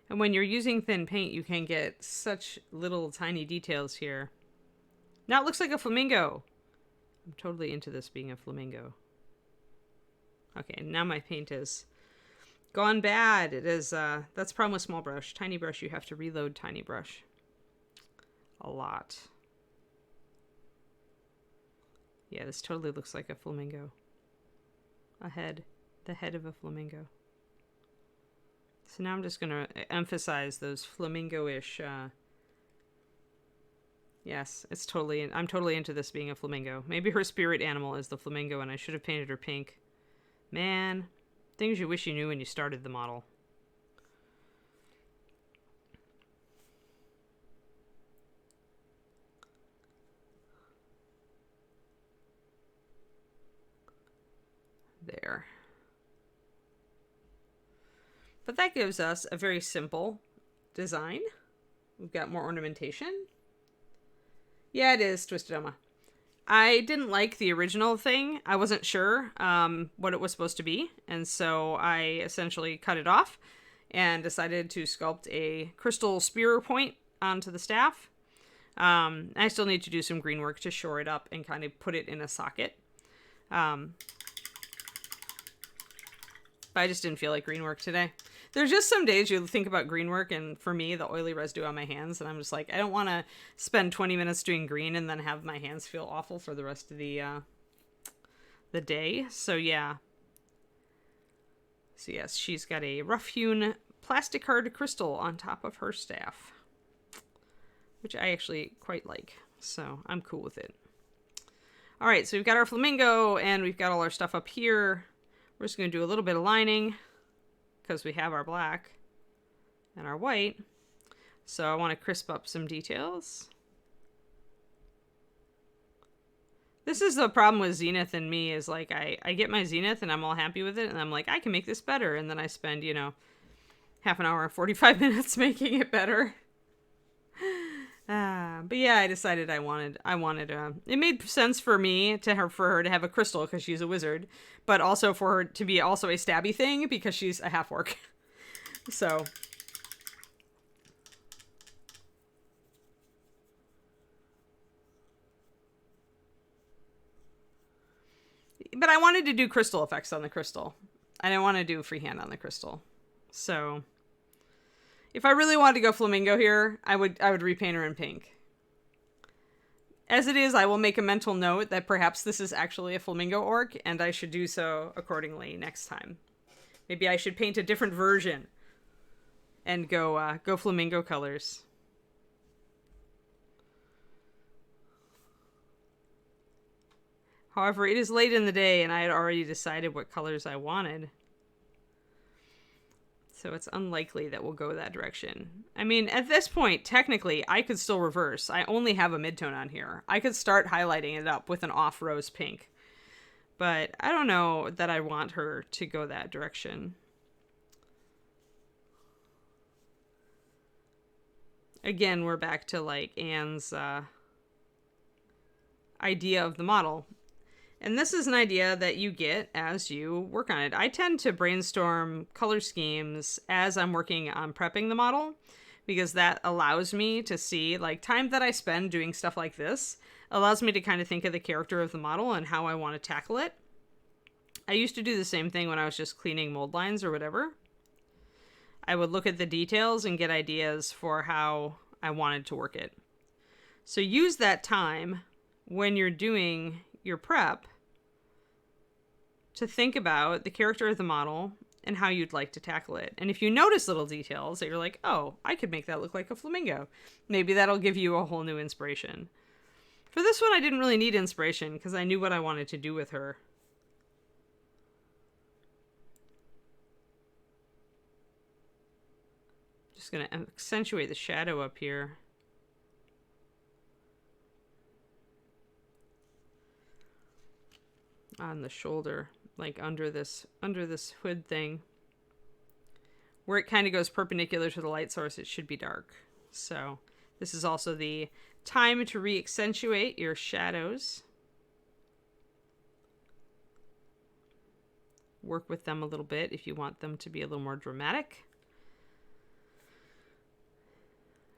And when you're using thin paint, you can get such little tiny details here. Now it looks like a flamingo. I'm totally into this being a flamingo. Okay, now my paint is gone bad. It is, that's the problem with small brush. Tiny brush, you have to reload tiny brush a lot. Yeah, this totally looks like a flamingo. A head. The head of a flamingo. So now I'm just going to emphasize those flamingo-ish... Yes, it's totally... I'm totally into this being a flamingo. Maybe her spirit animal is the flamingo, and I should have painted her pink. Man, things you wish you knew when you started the model. There. But that gives us a very simple design. We've got more ornamentation. Yeah, it is Twisted Oma. I didn't like the original thing. I wasn't sure what it was supposed to be. And so I essentially cut it off and decided to sculpt a crystal spear point onto the staff. I still need to do some green work to shore it up and kind of put it in a socket. But I just didn't feel like green work today. There's just some days you think about green work, and for me, the oily residue on my hands, and I'm just like, I don't want to spend 20 minutes doing green and then have my hands feel awful for the rest of the day. So yeah. So yes, she's got a rough-hewn plastic hard crystal on top of her staff, which I actually quite like. So I'm cool with it. All right, so we've got our flamingo, and we've got all our stuff up here. We're just going to do a little bit of lining because we have our black and our white. So I want to crisp up some details. This is the problem with Zenith and me is like I get my Zenith and I'm all happy with it. And I'm like, I can make this better. And then I spend, you know, half an hour and 45 minutes making it better. But yeah, I decided I wanted, it made sense for me for her to have a crystal because she's a wizard, but also for her to be also a stabby thing because she's a half orc. So. But I wanted to do crystal effects on the crystal. I didn't want to do freehand on the crystal. So if I really wanted to go flamingo here, I would repaint her in pink. As it is, I will make a mental note that perhaps this is actually a flamingo orc, and I should do so accordingly next time. Maybe I should paint a different version and go flamingo colors. However, it is late in the day, and I had already decided what colors I wanted. So it's unlikely that we'll go that direction. I mean, at this point, technically, I could still reverse. I only have a midtone on here. I could start highlighting it up with an off rose pink. But I don't know that I want her to go that direction. Again, we're back to like Anne's idea of the model. And this is an idea that you get as you work on it. I tend to brainstorm color schemes as I'm working on prepping the model because that allows me to see, like, time that I spend doing stuff like this allows me to kind of think of the character of the model and how I want to tackle it. I used to do the same thing when I was just cleaning mold lines or whatever. I would look at the details and get ideas for how I wanted to work it. So use that time when you're doing your prep to think about the character of the model and how you'd like to tackle it. And if you notice little details that you're like, oh, I could make that look like a flamingo, maybe that'll give you a whole new inspiration. For this one, I didn't really need inspiration because I knew what I wanted to do with her. Just going to accentuate the shadow up here. On the shoulder, like under this hood thing. Where it kind of goes perpendicular to the light source, it should be dark. So this is also the time to re-accentuate your shadows. Work with them a little bit if you want them to be a little more dramatic.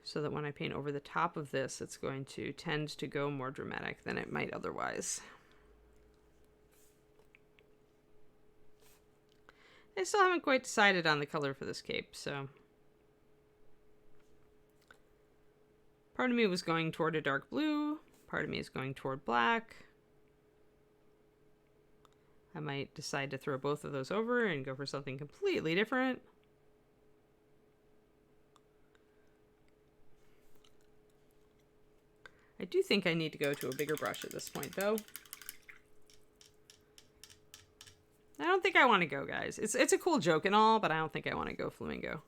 So that when I paint over the top of this, it's going to tend to go more dramatic than it might otherwise. I still haven't quite decided on the color for this cape, so. Part of me was going toward a dark blue. Part of me is going toward black. I might decide to throw both of those over and go for something completely different. I do think I need to go to a bigger brush at this point, though. I don't think I want to go, guys. It's a cool joke and all, but I don't think I want to go flamingo.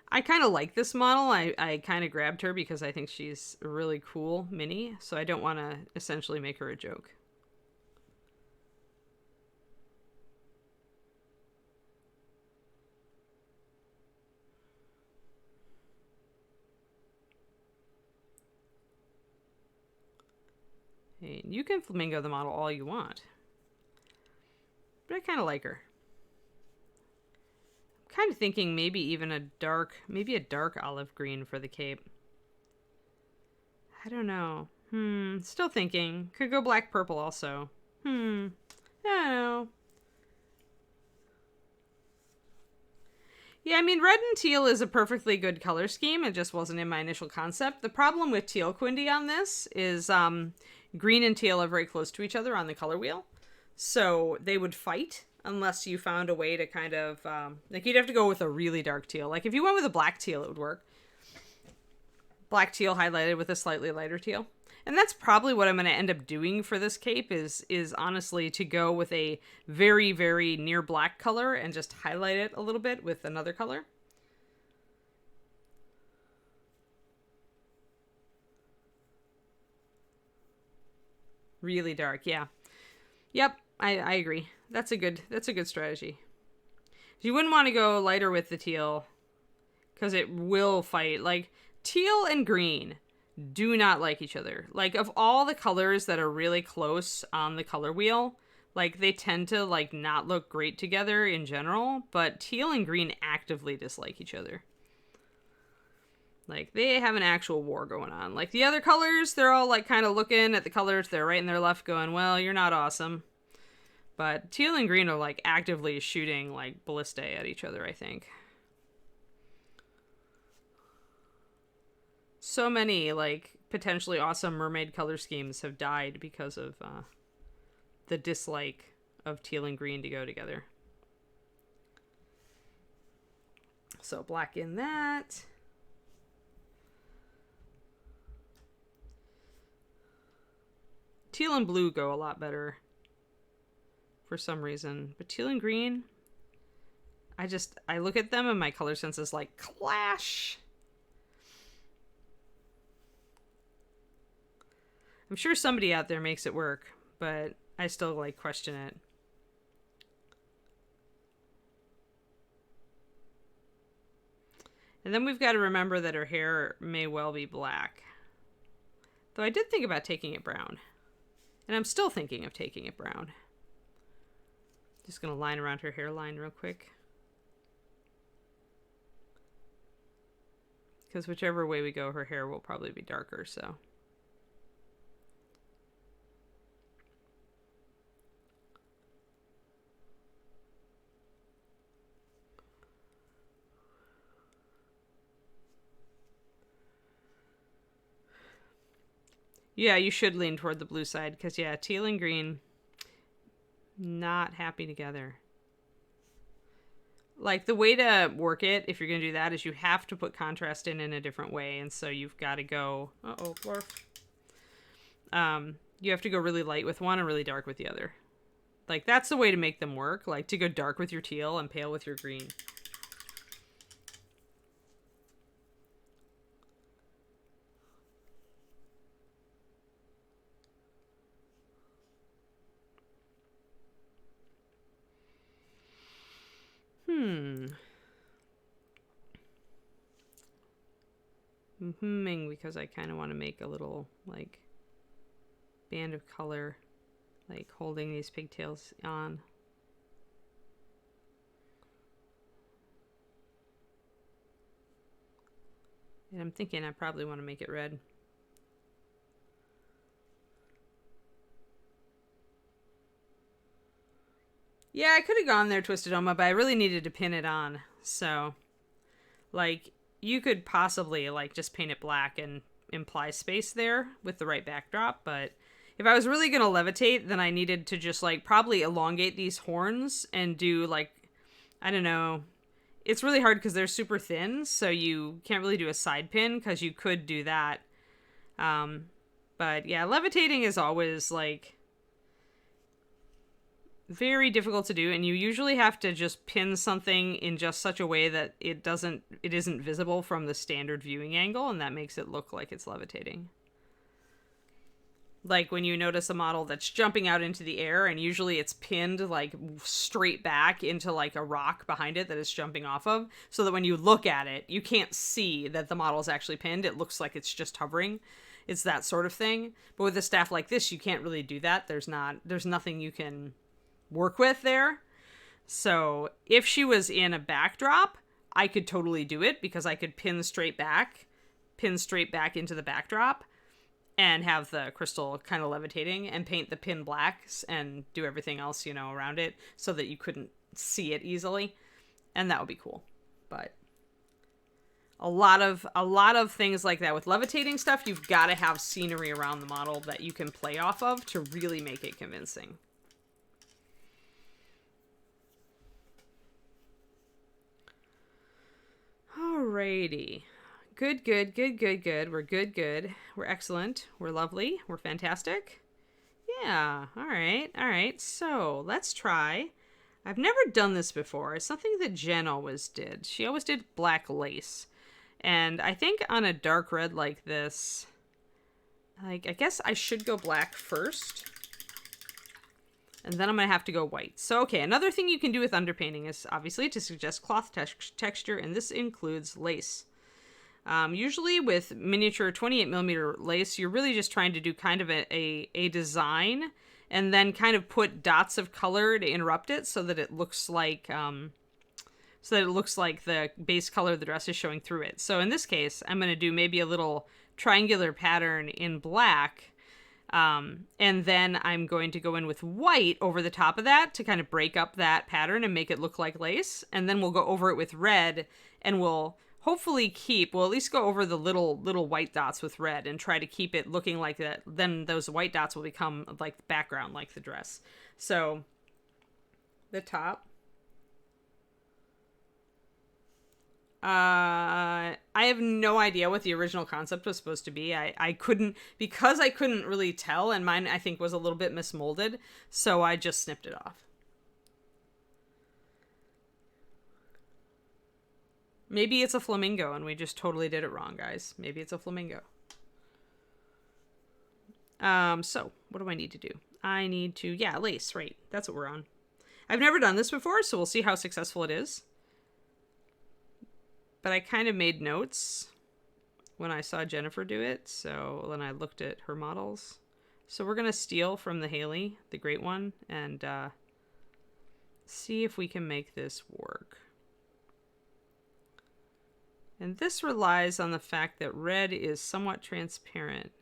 I kind of like this model. I kind of grabbed her because I think she's a really cool mini, so I don't want to essentially make her a joke. And you can flamingo the model all you want, but I kind of like her. Kind of thinking maybe even a dark olive green for the cape. I don't know. Still thinking. Could go black purple also. I don't know. Yeah, I mean, red and teal is a perfectly good color scheme. It just wasn't in my initial concept. The problem with teal Quindy on this is green and teal are very close to each other on the color wheel. So they would fight unless you found a way to kind of, like, you'd have to go with a really dark teal. Like, if you went with a black teal, it would work. Black teal highlighted with a slightly lighter teal. And that's probably what I'm going to end up doing for this cape is honestly to go with a very, very near black color and just highlight it a little bit with another color. Really dark, yeah. Yep, I agree. That's a good strategy. You wouldn't want to go lighter with the teal because it will fight. Like, teal and green do not like each other. Like, of all the colors that are really close on the color wheel, like, they tend to, like, not look great together in general, but teal and green actively dislike each other. Like, they have an actual war going on. Like, the other colors, they're all, like, kind of looking at the colors to their right and their left going, well, you're not awesome. But teal and green are, like, actively shooting, like, ballistae at each other, I think. So many, like, potentially awesome mermaid color schemes have died because of the dislike of teal and green to go together. So black in that. Teal and blue go a lot better for some reason. But teal and green, I look at them and my color sense is like, clash. I'm sure somebody out there makes it work, but I still, like, question it. And then we've got to remember that her hair may well be black. Though I did think about taking it brown. And I'm still thinking of taking it brown. Just going to line around her hairline real quick. Because whichever way we go, her hair will probably be darker, so. Yeah, you should lean toward the blue side, because, yeah, teal and green, not happy together. Like, the way to work it, if you're going to do that, is you have to put contrast in a different way, and so you've got to go, blurf. You have to go really light with one and really dark with the other. Like, that's the way to make them work, like, to go dark with your teal and pale with your green. I'm humming because I kind of want to make a little, like, band of color, like, holding these pigtails on. And I'm thinking I probably want to make it red. Yeah, I could have gone there, Twisted Oma, but I really needed to pin it on. So, like, you could possibly, like, just paint it black and imply space there with the right backdrop. But if I was really going to levitate, then I needed to just like probably elongate these horns and do like, I don't know. It's really hard because they're super thin, so you can't really do a side pin because you could do that. But yeah, levitating is always like very difficult to do, and you usually have to just pin something in just such a way that it isn't visible from the standard viewing angle, and that makes it look like it's levitating. Like when you notice a model that's jumping out into the air, and usually it's pinned like straight back into like a rock behind it that it's jumping off of, so that when you look at it, you can't see that the model is actually pinned. It looks like it's just hovering. It's that sort of thing. But with a staff like this, you can't really do that. There's nothing you can work with there. So if she was in a backdrop, I could totally do it because I could pin straight back into the backdrop, and have the crystal kind of levitating and paint the pin blacks and do everything else, around it so that you couldn't see it easily. And that would be cool. But a lot of things like that with levitating stuff, you've got to have scenery around the model that you can play off of to really make it convincing. Alrighty. Good. We're good. We're excellent. We're lovely. We're fantastic. Yeah. All right. So let's try. I've never done this before. It's something that Jen always did. She always did black lace. And I think on a dark red like this, like, I guess I should go black first. And then I'm going to have to go white. So, okay, another thing you can do with underpainting is obviously to suggest cloth texture, and this includes lace. Usually with miniature 28mm lace, you're really just trying to do kind of a design and then kind of put dots of color to interrupt it so that it looks like the base color of the dress is showing through it. So in this case, I'm going to do maybe a little triangular pattern in black, and then I'm going to go in with white over the top of that to kind of break up that pattern and make it look like lace. And then we'll go over it with red, and we'll hopefully we'll at least go over the little white dots with red and try to keep it looking like that. Then those white dots will become like the background, like the dress. So the top. I have no idea what the original concept was supposed to be. I couldn't really tell, and mine I think was a little bit mismolded, so I just snipped it off. Maybe it's a flamingo and we just totally did it wrong, guys. Maybe it's a flamingo. So what do I need to do? I need to, lace, right? That's what we're on. I've never done this before, so we'll see how successful it is. But I kind of made notes when I saw Jennifer do it, so then I looked at her models. So we're going to steal from the Haley, the great one, and see if we can make this work. And this relies on the fact that red is somewhat transparent.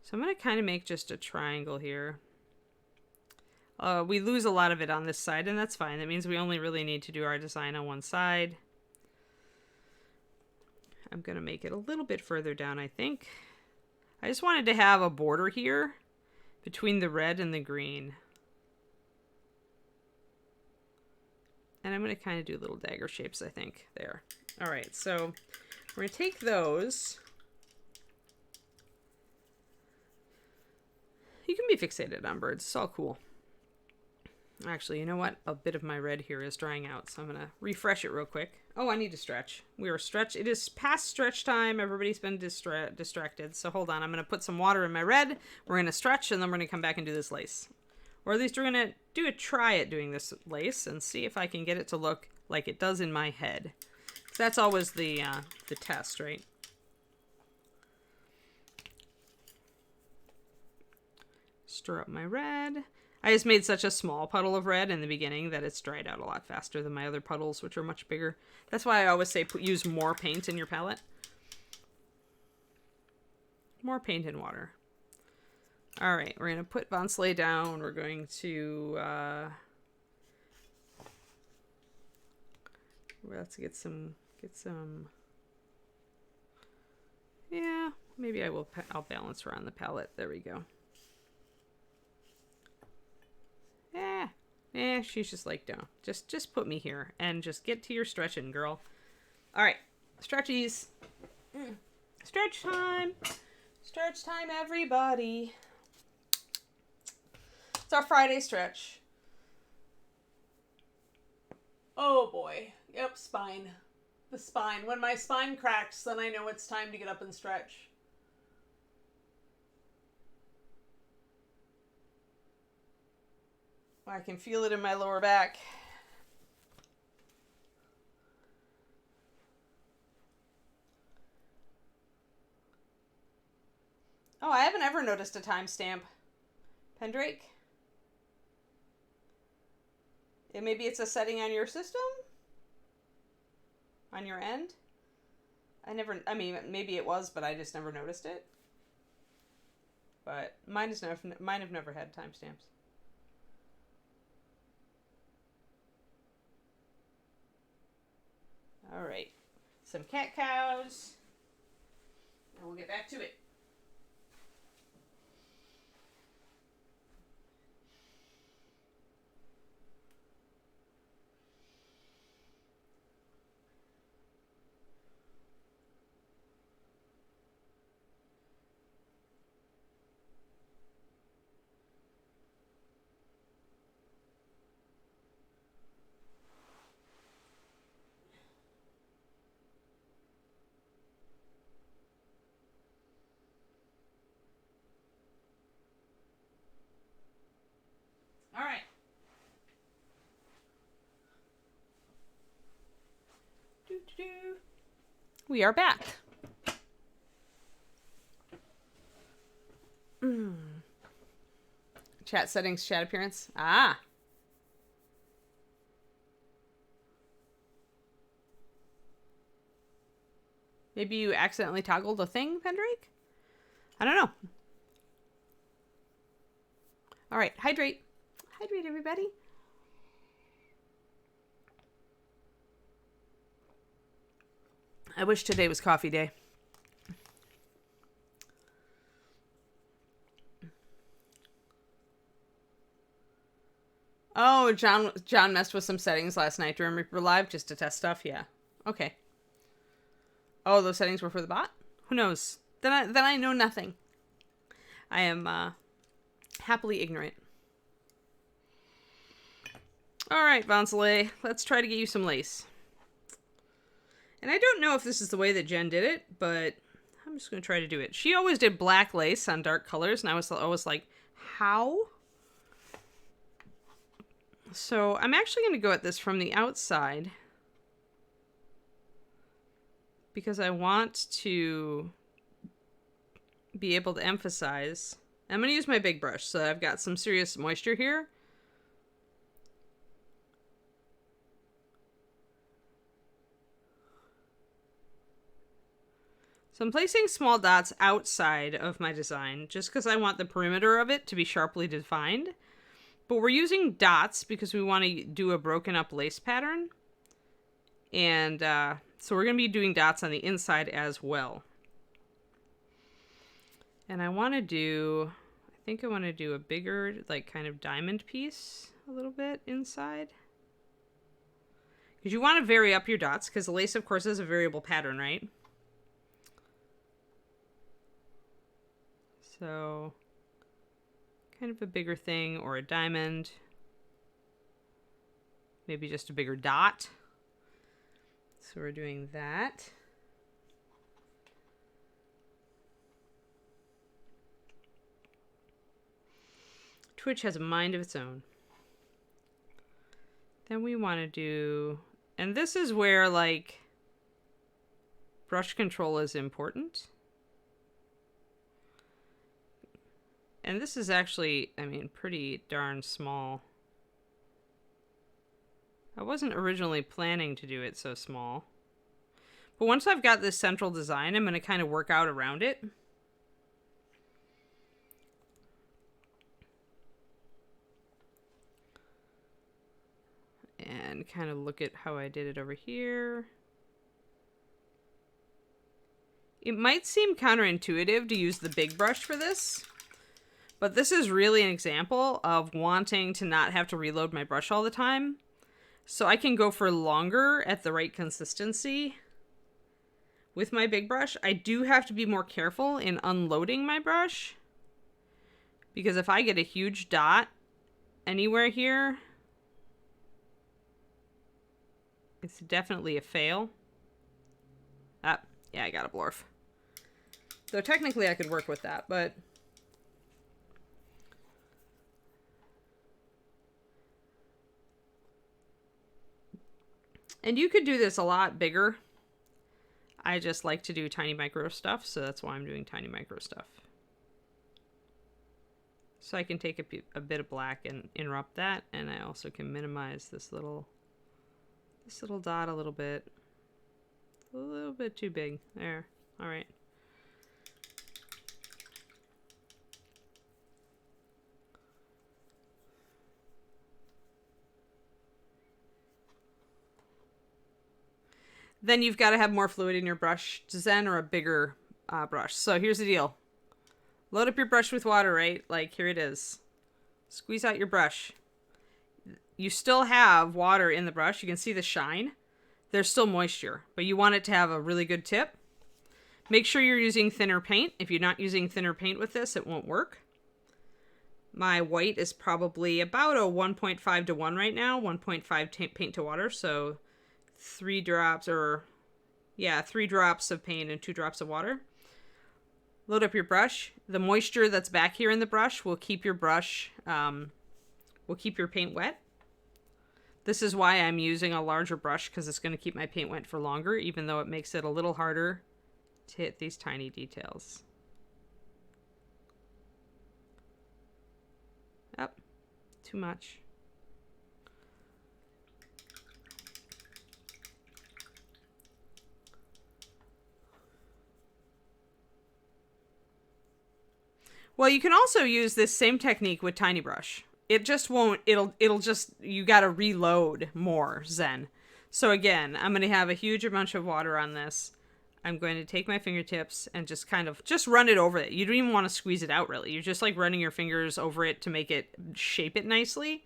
So I'm going to kind of make just a triangle here. We lose a lot of it on this side, and that's fine. That means we only really need to do our design on one side. I'm going to make it a little bit further down, I think. I just wanted to have a border here between the red and the green. And I'm going to kind of do little dagger shapes, I think, there. All right, so we're going to take those. You can be fixated on birds. It's all cool. Actually, you know what? A bit of my red here is drying out, so I'm going to refresh it real quick. Oh, I need to stretch. We are stretch. It is past stretch time. Everybody's been distracted, so hold on. I'm going to put some water in my red. We're going to stretch, and then we're going to come back and do this lace. Or at least we're going to try at doing this lace and see if I can get it to look like it does in my head. So that's always the test, right? Stir up my red. I just made such a small puddle of red in the beginning that it's dried out a lot faster than my other puddles, which are much bigger. That's why I always say use more paint in your palette. More paint and water. All right, we're going to put Von Sleigh down. We're going to... let's get some Yeah, maybe I will. I'll balance her on the palette. There we go. She's just like, no, just put me here and just get to your stretching, girl. All right, stretchies. Stretch time. Stretch time, everybody. It's our Friday stretch. Oh boy. Yep, spine. The spine. When my spine cracks, then I know it's time to get up and stretch. I can feel it in my lower back. Oh, I haven't ever noticed a timestamp. Pendrake? Maybe it's a setting on your system? On your end? I mean, maybe it was, but I just never noticed it. But mine have never had timestamps. All right, some cat cows, and we'll get back to it. All right. We are back. Chat settings, chat appearance. Ah. Maybe you accidentally toggled a thing, Pendrake? I don't know. All right, hydrate. Hydrate, everybody. I wish today was coffee day. Oh, John messed with some settings last night during Reaper Live just to test stuff. Yeah. Okay. Oh, those settings were for the bot? Who knows? Then I know nothing. I am happily ignorant. All right, Vanzale, let's try to get you some lace. And I don't know if this is the way that Jen did it, but I'm just going to try to do it. She always did black lace on dark colors, and I was always like, how? So I'm actually going to go at this from the outside because I want to be able to emphasize. I'm going to use my big brush, so I've got some serious moisture here. So I'm placing small dots outside of my design just because I want the perimeter of it to be sharply defined. But we're using dots because we want to do a broken up lace pattern. And so we're going to be doing dots on the inside as well. And I want to do, I think I want to do a bigger, like kind of diamond piece a little bit inside. Because you want to vary up your dots because the lace, of course, is a variable pattern, right? So kind of a bigger thing or a diamond. Maybe just a bigger dot. So we're doing that. Twitch has a mind of its own. Then we want to do, and this is where like brush control is important. And this is actually, I mean, pretty darn small. I wasn't originally planning to do it so small. But once I've got this central design, I'm going to kind of work out around it. And kind of look at how I did it over here. It might seem counterintuitive to use the big brush for this, but this is really an example of wanting to not have to reload my brush all the time. So I can go for longer at the right consistency with my big brush. I do have to be more careful in unloading my brush, because if I get a huge dot anywhere here, it's definitely a fail. Ah, yeah, I got a blorf. Though technically I could work with that, but... And you could do this a lot bigger. I just like to do tiny micro stuff, so that's why I'm doing tiny micro stuff. So I can take a bit of black and interrupt that, and I also can minimize this little dot a little bit. A little bit too big. There. All right. Then you've got to have more fluid in your brush, Zen, or a bigger brush. So here's the deal. Load up your brush with water, right? Like, here it is. Squeeze out your brush. You still have water in the brush. You can see the shine. There's still moisture, but you want it to have a really good tip. Make sure you're using thinner paint. If you're not using thinner paint with this, it won't work. My white is probably about a 1.5 to 1 right now. 1.5 paint to water, so 3 drops, or yeah, 3 drops of paint and 2 drops of water. Load up your brush. The moisture that's back here in the brush will keep your brush, will keep your paint wet. This is why I'm using a larger brush, because it's going to keep my paint wet for longer, even though it makes it a little harder to hit these tiny details. Up, too much. Well, you can also use this same technique with tiny brush. It just won't, it'll just, you gotta reload more, Zen. So again, I'm gonna have a huge bunch of water on this. I'm going to take my fingertips and just kind of, just run it over it. You don't even want to squeeze it out, really. You're just like running your fingers over it to make it, shape it nicely.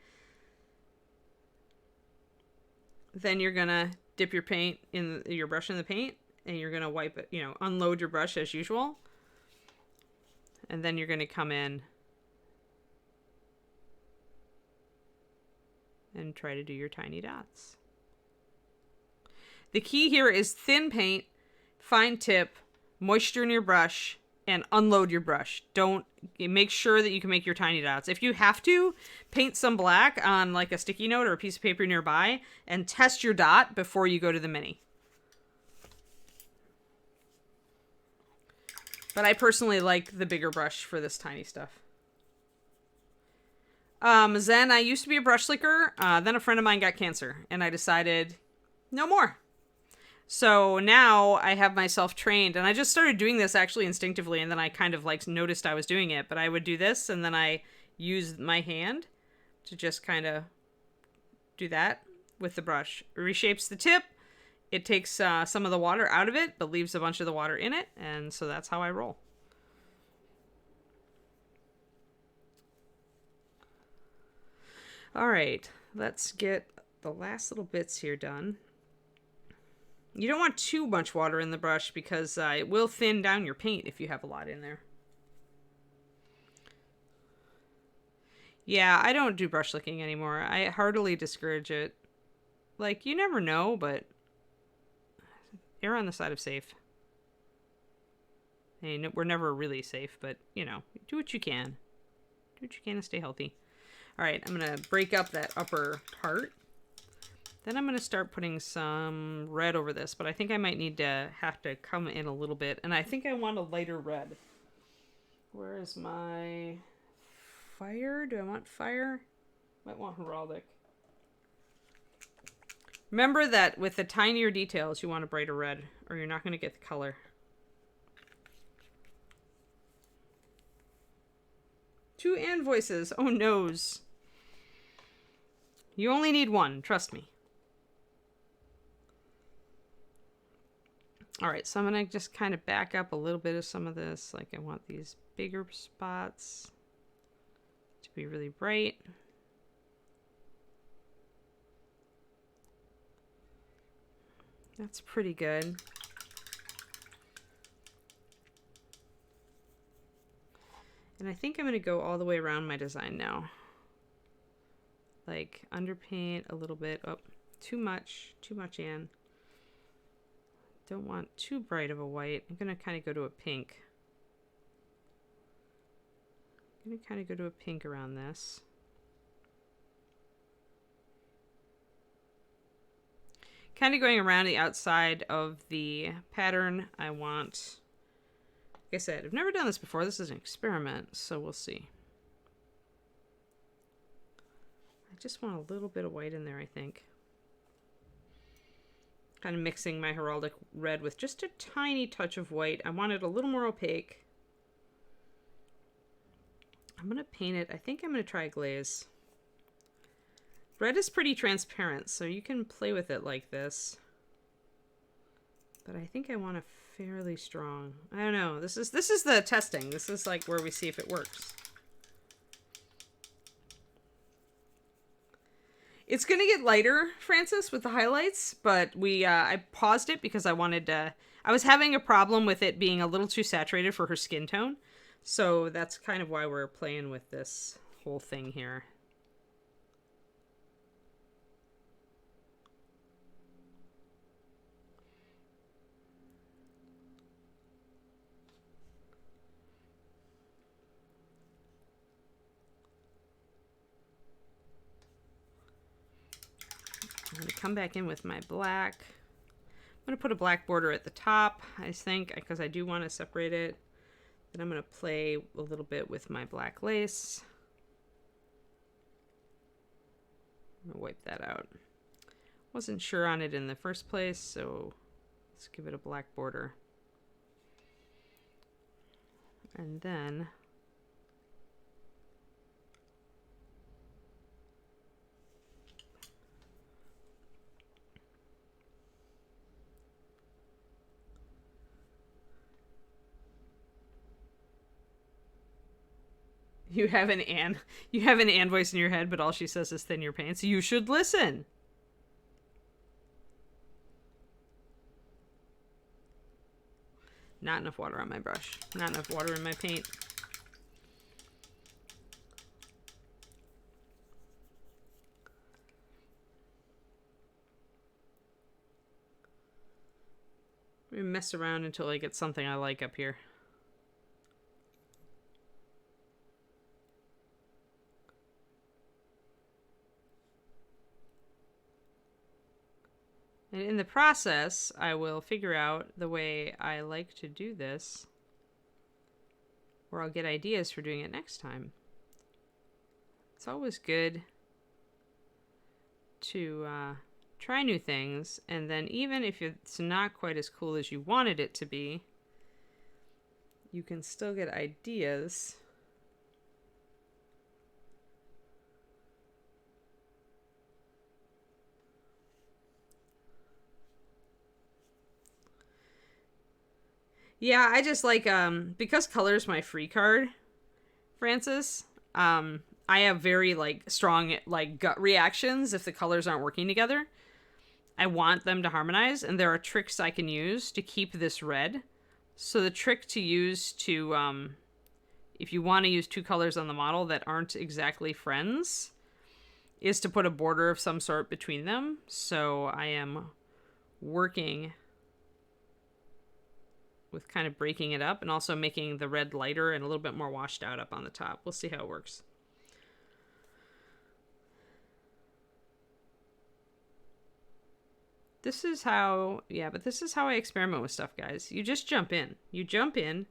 Then you're gonna dip your paint in, your brush in the paint, and you're gonna wipe it, unload your brush as usual. And then you're going to come in and try to do your tiny dots. The key here is thin paint, fine tip, moisture in your brush, and unload your brush. Make sure that you can make your tiny dots. If you have to, paint some black on like a sticky note or a piece of paper nearby and test your dot before you go to the mini. But I personally like the bigger brush for this tiny stuff. Zen, I used to be a brush slicker. Then a friend of mine got cancer, and I decided no more. So now I have myself trained, and I just started doing this actually instinctively, and then I kind of like noticed I was doing it. But I would do this, and then I used my hand to just kind of do that with the brush. It reshapes the tip. It takes some of the water out of it, but leaves a bunch of the water in it, and so that's how I roll. All right, let's get the last little bits here done. You don't want too much water in the brush because it will thin down your paint if you have a lot in there. Yeah, I don't do brush licking anymore. I heartily discourage it. Like, you never know, but err on the side of safe. I mean, we're never really safe, but, do what you can. Do what you can to stay healthy. All right, I'm going to break up that upper part. Then I'm going to start putting some red over this, but I think I might have to come in a little bit, and I think I want a lighter red. Where is my fire? Do I want fire? Might want heraldic. Remember that with the tinier details, you want a brighter red, or you're not going to get the color. Two and voices. Oh, noes. You only need one, trust me. All right, so I'm going to just kind of back up a little bit of some of this. Like I want these bigger spots to be really bright. That's pretty good. And I think I'm going to go all the way around my design now. Like underpaint a little bit. Oh, too much in. Don't want too bright of a white. I'm going to kind of go to a pink. I'm going to kind of go to a pink around this. Kind of going around the outside of the pattern. I want, like I said, I've never done this before. This is an experiment, so we'll see. I just want a little bit of white in there, I think. Kind of mixing my heraldic red with just a tiny touch of white. I want it a little more opaque. I'm going to paint it. I think I'm going to try a glaze. Red is pretty transparent, so you can play with it like this. But I think I want a fairly strong. I don't know. This is the testing. This is like where we see if it works. It's gonna get lighter, Francis, with the highlights, but I paused it because I wanted to. I was having a problem with it being a little too saturated for her skin tone, so that's kind of why we're playing with this whole thing here. I'm going to come back in with my black. I'm going to put a black border at the top, I think, because I do want to separate it. Then I'm going to play a little bit with my black lace. I'm going to wipe that out. Wasn't sure on it in the first place, so let's give it a black border. And then you have an Anne voice in your head, but all she says is thin your paints. You should listen. Not enough water on my brush. Not enough water in my paint. I'm gonna mess around until I get something I like up here. And in the process, I will figure out the way I like to do this, or I'll get ideas for doing it next time. It's always good to try new things, and then even if it's not quite as cool as you wanted it to be, you can still get ideas. Yeah, I just like, because color's my free card, Francis, I have very, like, strong, like, gut reactions if the colors aren't working together. I want them to harmonize, and there are tricks I can use to keep this red. So the trick to use to, if you want to use two colors on the model that aren't exactly friends, is to put a border of some sort between them. So I am working with kind of breaking it up and also making the red lighter and a little bit more washed out up on the top. We'll see how it works. This is how, yeah, but this is how I experiment with stuff, guys. You just jump in. You jump in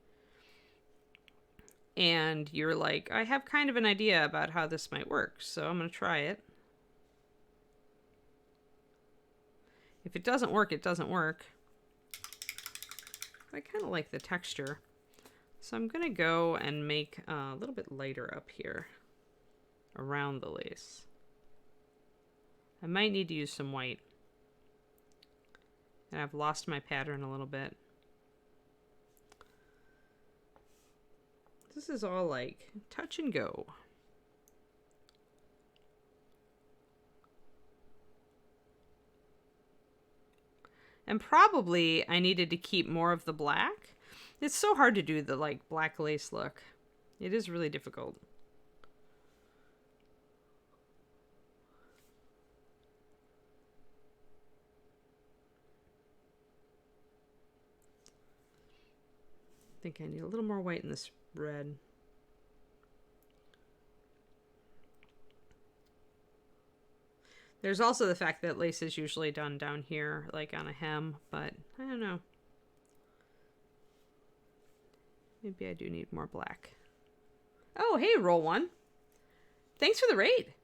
and you're like, I have kind of an idea about how this might work, so I'm going to try it. If it doesn't work, it doesn't work. I kind of like the texture. So I'm going to go and make a little bit lighter up here around the lace. I might need to use some white. And I've lost my pattern a little bit. This is all like touch and go. And probably I needed to keep more of the black. It's so hard to do the like black lace look. It is really difficult. I think I need a little more white in this red. There's also the fact that lace is usually done down here, like on a hem, but I don't know. Maybe I do need more black. Oh, hey, Roll One. Thanks for the raid.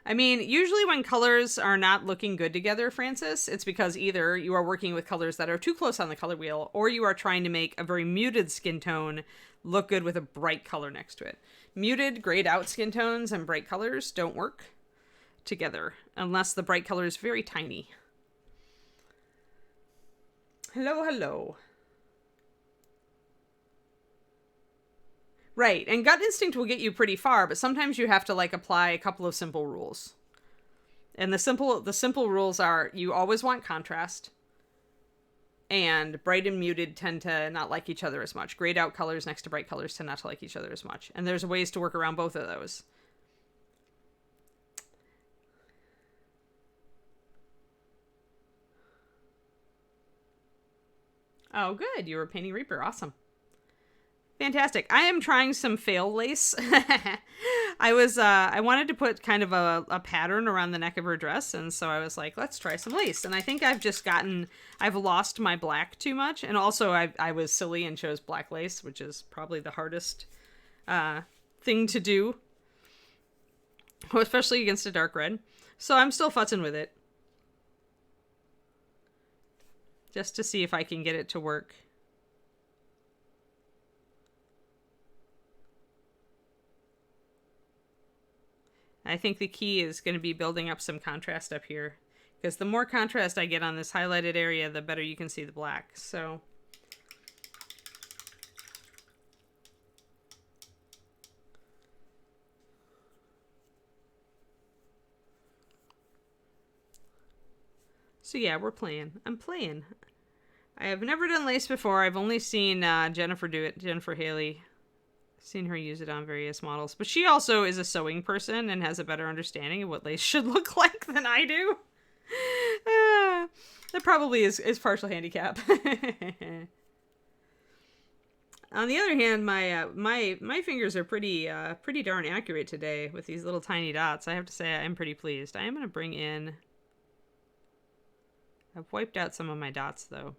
I mean, usually when colors are not looking good together, Francis, it's because either you are working with colors that are too close on the color wheel, or you are trying to make a very muted skin tone look good with a bright color next to it. Muted, grayed out skin tones and bright colors don't work together unless the bright color is very tiny. Hello, hello. Right, and gut instinct will get you pretty far, but sometimes you have to like apply a couple of simple rules. And the simple rules are you always want contrast, and bright and muted tend to not like each other as much. Grayed out colors next to bright colors tend not to like each other as much. And there's ways to work around both of those. Oh, good. You were painting Reaper. Awesome. Fantastic. I am trying some fail lace. I wanted to put kind of a pattern around the neck of her dress, and so I was like, let's try some lace. And I think I've lost my black too much, and also I was silly and chose black lace, which is probably the hardest thing to do, especially against a dark red. So I'm still futzing with it, just to see if I can get it to work. I think the key is going to be building up some contrast up here, because the more contrast I get on this highlighted area, the better you can see the black. So yeah, we're playing. I'm playing. I have never done lace before. I've only seen Jennifer do it, Jennifer Haley. Seen her use it on various models, but she also is a sewing person and has a better understanding of what lace should look like than I do. That probably is partial handicap. On the other hand, my fingers are pretty darn accurate today with these little tiny dots. I have to say I'm pretty pleased. I am going to bring in. I've wiped out some of my dots though.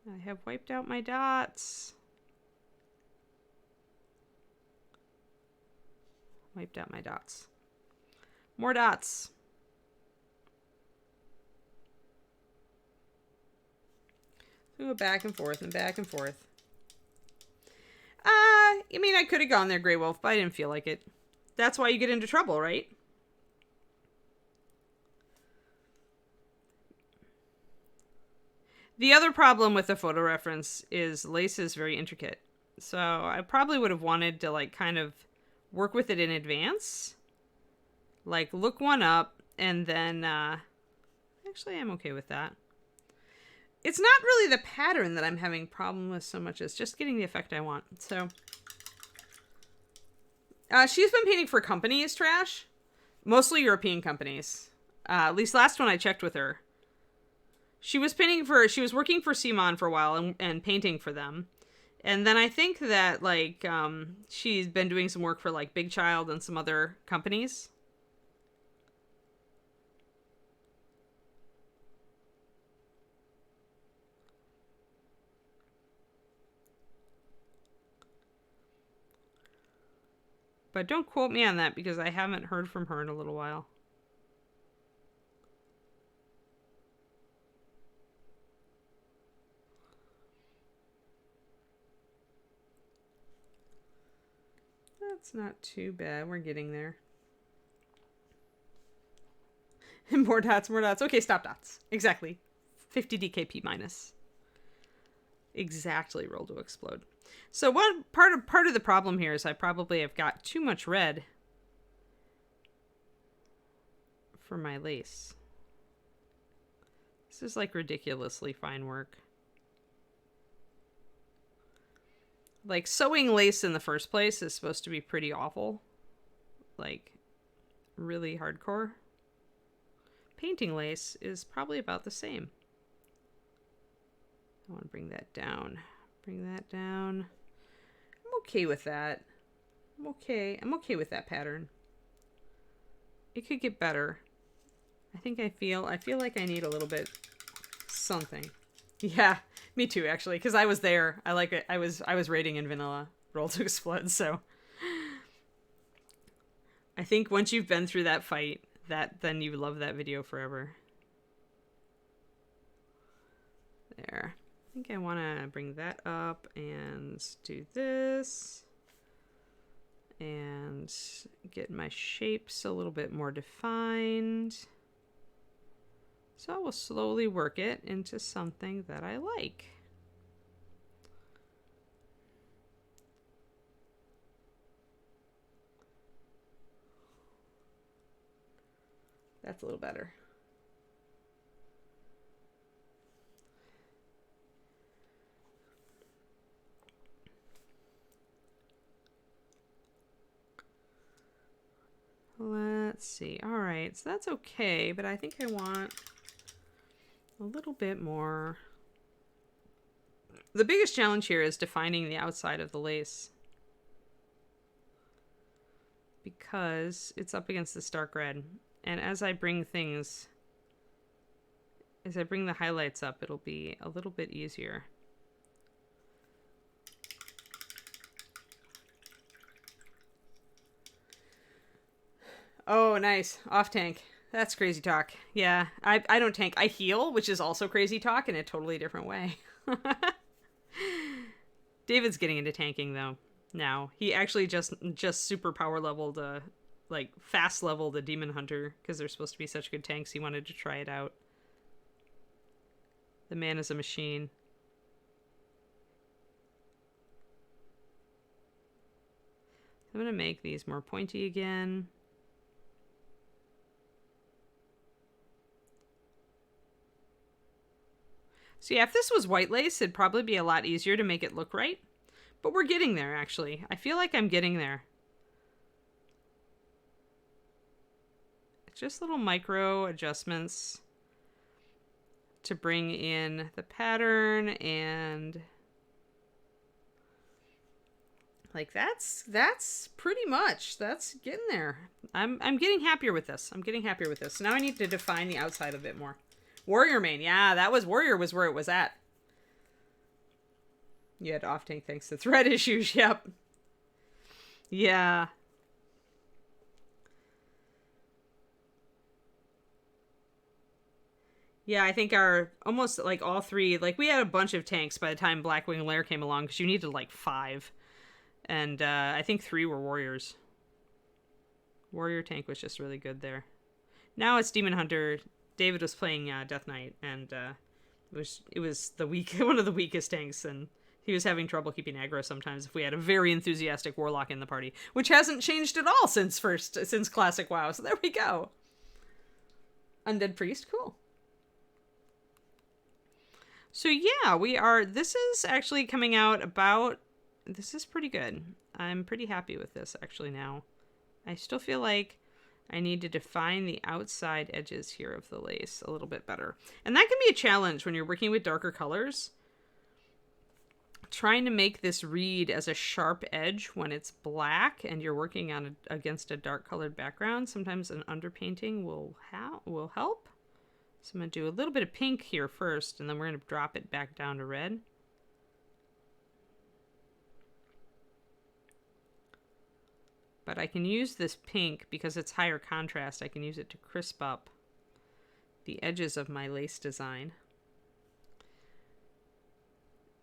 I have wiped out my dots. Wiped out my dots. More dots. So go back and forth and back and forth. I mean, I could have gone there, Grey Wolf, but I didn't feel like it. That's why you get into trouble, right? The other problem with the photo reference is lace is very intricate. So I probably would have wanted to like kind of work with it in advance. Like look one up and then, actually I'm okay with that. It's not really the pattern that I'm having problem with so much as just getting the effect I want. So, she's been painting for companies, Trash. Mostly European companies. At least last one I checked with her. She was working for Simon for a while and painting for them. And then I think that, like, she's been doing some work for, like, Big Child and some other companies. But don't quote me on that because I haven't heard from her in a little while. That's not too bad. We're getting there. More dots, more dots. Okay, stop dots. Exactly. 50 DKP minus. Exactly, roll to explode. So one part of the problem here is I probably have got too much red for my lace. This is like ridiculously fine work. Like sewing lace in the first place is supposed to be pretty awful. Like really hardcore. Painting lace is probably about the same. I want to bring that down. Bring that down. I'm okay with that. I'm okay with that pattern. It could get better. I feel like I need a little bit something. Yeah, me too actually, because I was there. I like it. I was rating in vanilla roll to explode, so I think once you've been through that fight, then you love that video forever. There. I think I want to bring that up and do this. And get my shapes a little bit more defined. So I will slowly work it into something that I like. That's a little better. Let's see. All right, so that's okay, but I think I want a little bit more. The biggest challenge here is defining the outside of the lace, because it's up against this dark red. And as I bring the highlights up, it'll be a little bit easier. Oh, nice. Off tank. That's crazy talk. Yeah, I don't tank. I heal, which is also crazy talk in a totally different way. David's getting into tanking, though, now. He actually just super power leveled, like, fast leveled the Demon Hunter, because they're supposed to be such good tanks. He wanted to try it out. The man is a machine. I'm going to make these more pointy again. So yeah, if this was white lace, it'd probably be a lot easier to make it look right. But we're getting there, actually. I feel like I'm getting there. It's just little micro adjustments to bring in the pattern, and like that's pretty much, that's getting there. I'm getting happier with this. I'm getting happier with this. Now I need to define the outside a bit more. Warrior main. Yeah, Warrior was where it was at. You had off tank thanks to thread issues. Yep. Yeah. Yeah, I think our almost like all three, like we had a bunch of tanks by the time Blackwing Lair came along, because you needed like 5. And I think 3 were warriors. Warrior tank was just really good there. Now it's Demon Hunter. David was playing Death Knight, and it was one of the weakest tanks, and he was having trouble keeping aggro sometimes if we had a very enthusiastic warlock in the party, which hasn't changed at all since Classic WoW. So there we go. Undead Priest, cool. So yeah, this is actually coming out about, this is pretty good. I'm pretty happy with this actually now. I still feel like I need to define the outside edges here of the lace a little bit better. And that can be a challenge when you're working with darker colors. Trying to make this read as a sharp edge when it's black and you're working on against a dark colored background. Sometimes an underpainting will help. So I'm going to do a little bit of pink here first, and then we're going to drop it back down to red. But I can use this pink because it's higher contrast. I can use it to crisp up the edges of my lace design.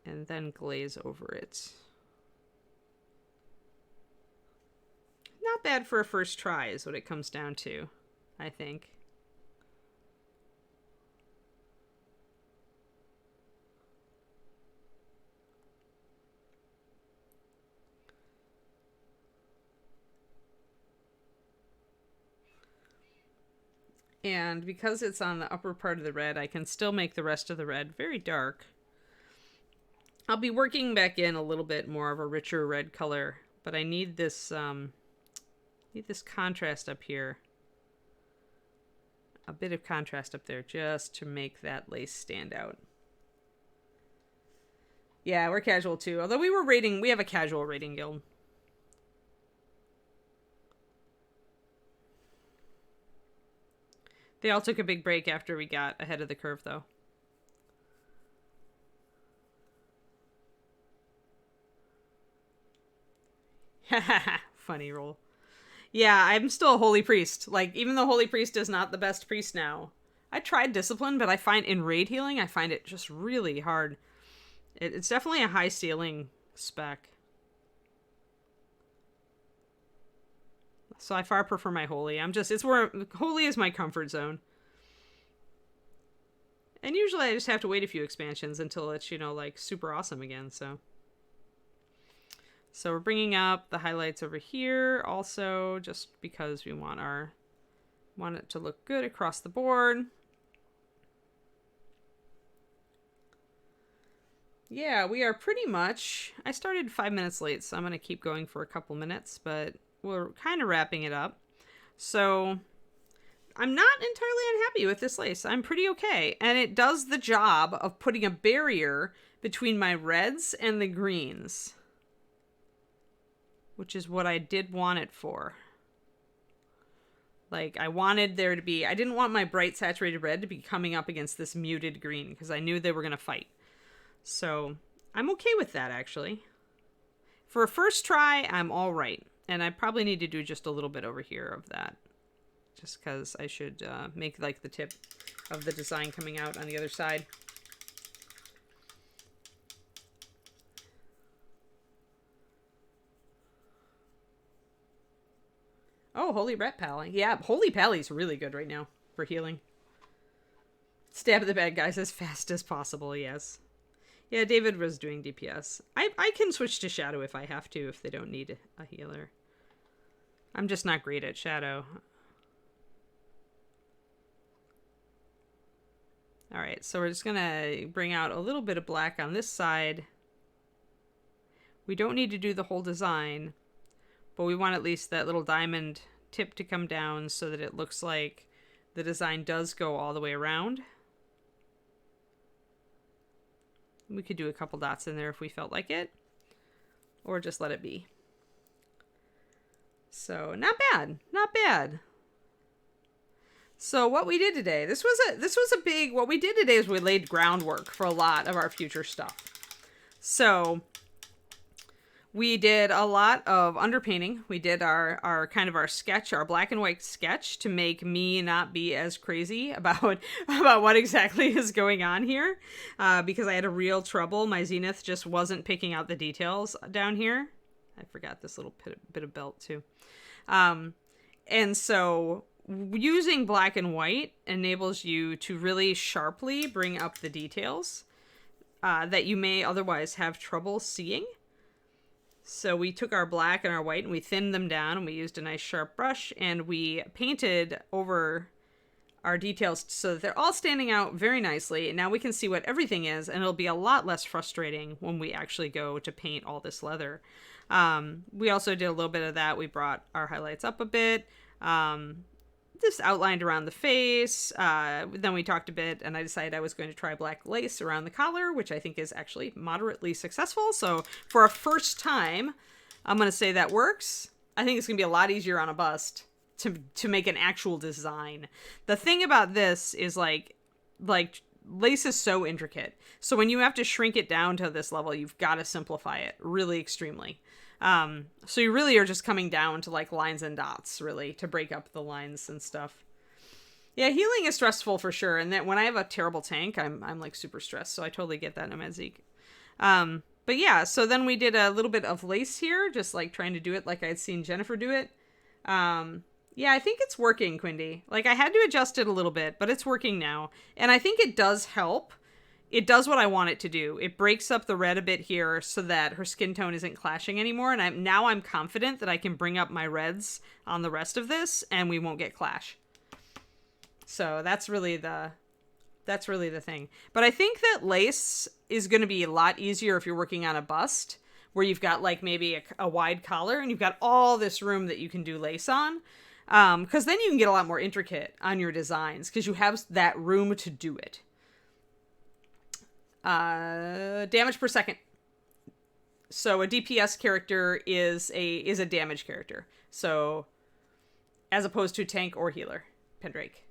And then glaze over it. Not bad for a first try is what it comes down to, I think. And because it's on the upper part of the red, I can still make the rest of the red very dark. I'll be working back in a little bit more of a richer red color, but I need this contrast up here. A bit of contrast up there just to make that lace stand out. Yeah, we're casual too. Although we have a casual rating guild. They all took a big break after we got ahead of the curve though. Funny roll. Yeah, I'm still a holy priest. Like, even though holy priest is not the best priest now. I tried discipline, but I find in raid healing, I find it just really hard. It's definitely a high ceiling spec. So I far prefer my holy. It's where holy is my comfort zone. And usually I just have to wait a few expansions until it's, you know, like super awesome again, so. So we're bringing up the highlights over here also just because we want it to look good across the board. Yeah, we are pretty much, I started 5 minutes late, so I'm going to keep going for a couple minutes, but we're kind of wrapping it up. So I'm not entirely unhappy with this lace. I'm pretty okay. And it does the job of putting a barrier between my reds and the greens, which is what I did want it for. Like, I wanted there to be, I didn't want my bright saturated red to be coming up against this muted green because I knew they were going to fight. So I'm okay with that, actually. For a first try, I'm all right. And I probably need to do just a little bit over here of that. Just because I should make like the tip of the design coming out on the other side. Oh, Holy Ret Pally. Yeah, Holy Pally's really good right now for healing. Stab the bad guys as fast as possible, yes. Yeah, David was doing DPS. I can switch to Shadow if I have to, if they don't need a healer. I'm just not great at Shadow. Alright, so we're just going to bring out a little bit of black on this side. We don't need to do the whole design, but we want at least that little diamond tip to come down so that it looks like the design does go all the way around. We could do a couple dots in there if we felt like it, or just let it be. So not bad, not bad. So what we did today, this was a big, what we did today is we laid groundwork for a lot of our future stuff. So we did a lot of underpainting. We did our kind of our sketch, our black and white sketch to make me not be as crazy about what exactly is going on here. Because I had a real trouble. My Zenith just wasn't picking out the details down here. I forgot this little bit of belt too. And so using black and white enables you to really sharply bring up the details that you may otherwise have trouble seeing. So we took our black and our white and we thinned them down and we used a nice sharp brush and we painted over our details so that they're all standing out very nicely. And now we can see what everything is and it'll be a lot less frustrating when we actually go to paint all this leather. We also did a little bit of that. We brought our highlights up a bit. Just outlined around the face. Then we talked a bit and I decided I was going to try black lace around the collar, which I think is actually moderately successful. So for a first time, I'm going to say that works. I think it's going to be a lot easier on a bust to make an actual design. The thing about this is like lace is so intricate. So when you have to shrink it down to this level, you've got to simplify it really extremely. So you really are just coming down to like lines and dots really to break up the lines and stuff. Yeah, healing is stressful for sure. And that when I have a terrible tank, I'm like super stressed. So I totally get that in a Zeke. But yeah, so then we did a little bit of lace here, just like trying to do it like I'd seen Jennifer do it. Yeah, I think it's working, Quindy. Like I had to adjust it a little bit, but it's working now. And I think it does help. It does what I want it to do. It breaks up the red a bit here so that her skin tone isn't clashing anymore. And I'm confident that I can bring up my reds on the rest of this and we won't get clash. So that's really the thing. But I think that lace is going to be a lot easier if you're working on a bust where you've got like maybe a wide collar and you've got all this room that you can do lace on. Because then you can get a lot more intricate on your designs because you have that room to do it. Damage per second. So a DPS character is a damage character. So as opposed to tank or healer, Pendrake.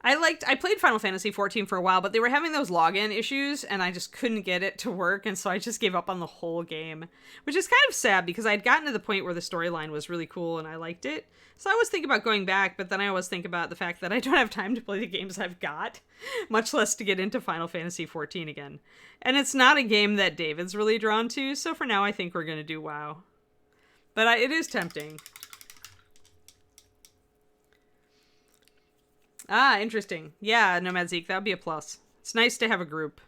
I played Final Fantasy 14 for a while, but they were having those login issues and I just couldn't get it to work, and so I just gave up on the whole game, which is kind of sad because I'd gotten to the point where the storyline was really cool and I liked it. So I was thinking about going back, but then I always think about the fact that I don't have time to play the games I've got, much less to get into Final Fantasy 14 again. And it's not a game that David's really drawn to, so for now I think we're going to do WoW. But it is tempting. Ah, interesting. Yeah, Nomad Zeke, that would be a plus. It's nice to have a group.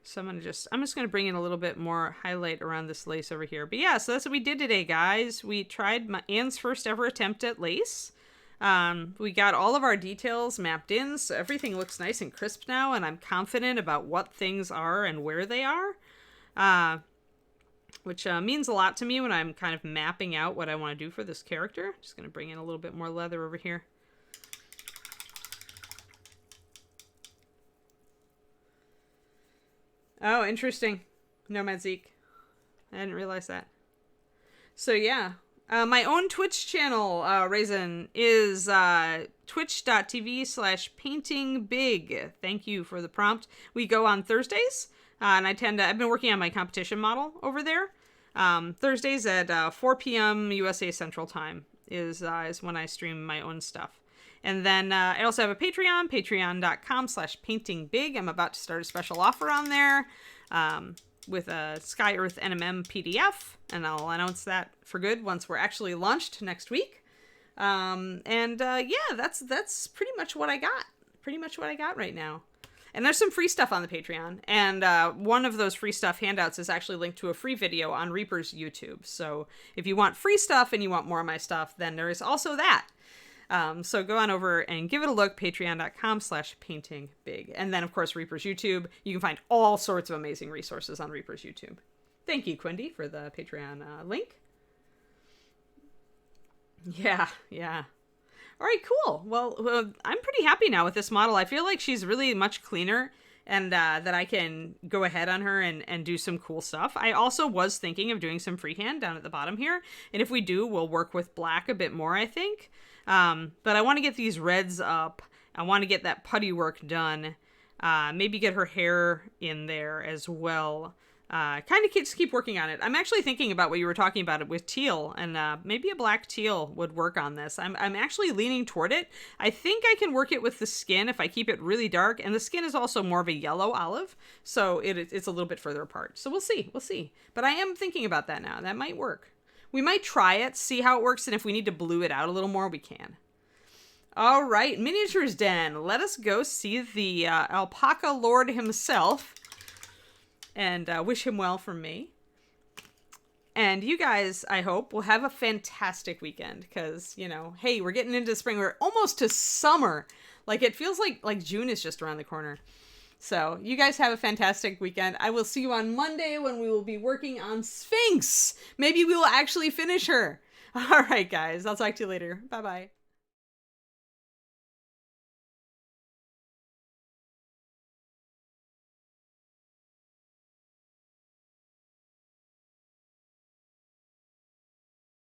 So I'm just going to bring in a little bit more highlight around this lace over here. But yeah, so that's what we did today, guys. We tried Anne's first ever attempt at lace. We got all of our details mapped in, so everything looks nice and crisp now, and I'm confident about what things are and where they are. Which means a lot to me when I'm kind of mapping out what I want to do for this character. Just going to bring in a little bit more leather over here. Oh, interesting. Nomad Zeke. I didn't realize that. So yeah. My own Twitch channel, Raisin, is twitch.tv/paintingbig. Thank you for the prompt. We go on Thursdays. And I've been working on my competition model over there. Thursdays at 4 p.m. USA Central Time is when I stream my own stuff. And then I also have a Patreon, patreon.com/paintingbig. I'm about to start a special offer on there with a Sky Earth NMM PDF. And I'll announce that for good once we're actually launched next week. Yeah, that's pretty much what I got. Pretty much what I got right now. And there's some free stuff on the Patreon. And one of those free stuff handouts is actually linked to a free video on Reaper's YouTube. So if you want free stuff and you want more of my stuff, then there is also that. So go on over and give it a look, patreon.com/paintingbig. And then, of course, Reaper's YouTube. You can find all sorts of amazing resources on Reaper's YouTube. Thank you, Quindy, for the Patreon link. Yeah. All right, cool. Well, I'm pretty happy now with this model. I feel like she's really much cleaner and that I can go ahead on her and do some cool stuff. I also was thinking of doing some freehand down at the bottom here. And if we do, we'll work with black a bit more, I think. But I want to get these reds up. I want to get that putty work done. Maybe get her hair in there as well. Kind of just keep working on it. I'm actually thinking about what you were talking about it with teal, and maybe a black teal would work on this. I'm actually leaning toward it. I think I can work it with the skin if I keep it really dark, and the skin is also more of a yellow olive, so it's a little bit further apart. So we'll see. But I am thinking about that now. That might work. We might try it, see how it works, and if we need to blue it out a little more, we can. All right, Miniatures Den. Let us go see the Alpaca Lord himself. And wish him well from me. And you guys, I hope, will have a fantastic weekend. Because, hey, we're getting into spring. We're almost to summer. Like, it feels like June is just around the corner. So, you guys have a fantastic weekend. I will see you on Monday when we will be working on Sphinx. Maybe we will actually finish her. All right, guys. I'll talk to you later. Bye-bye.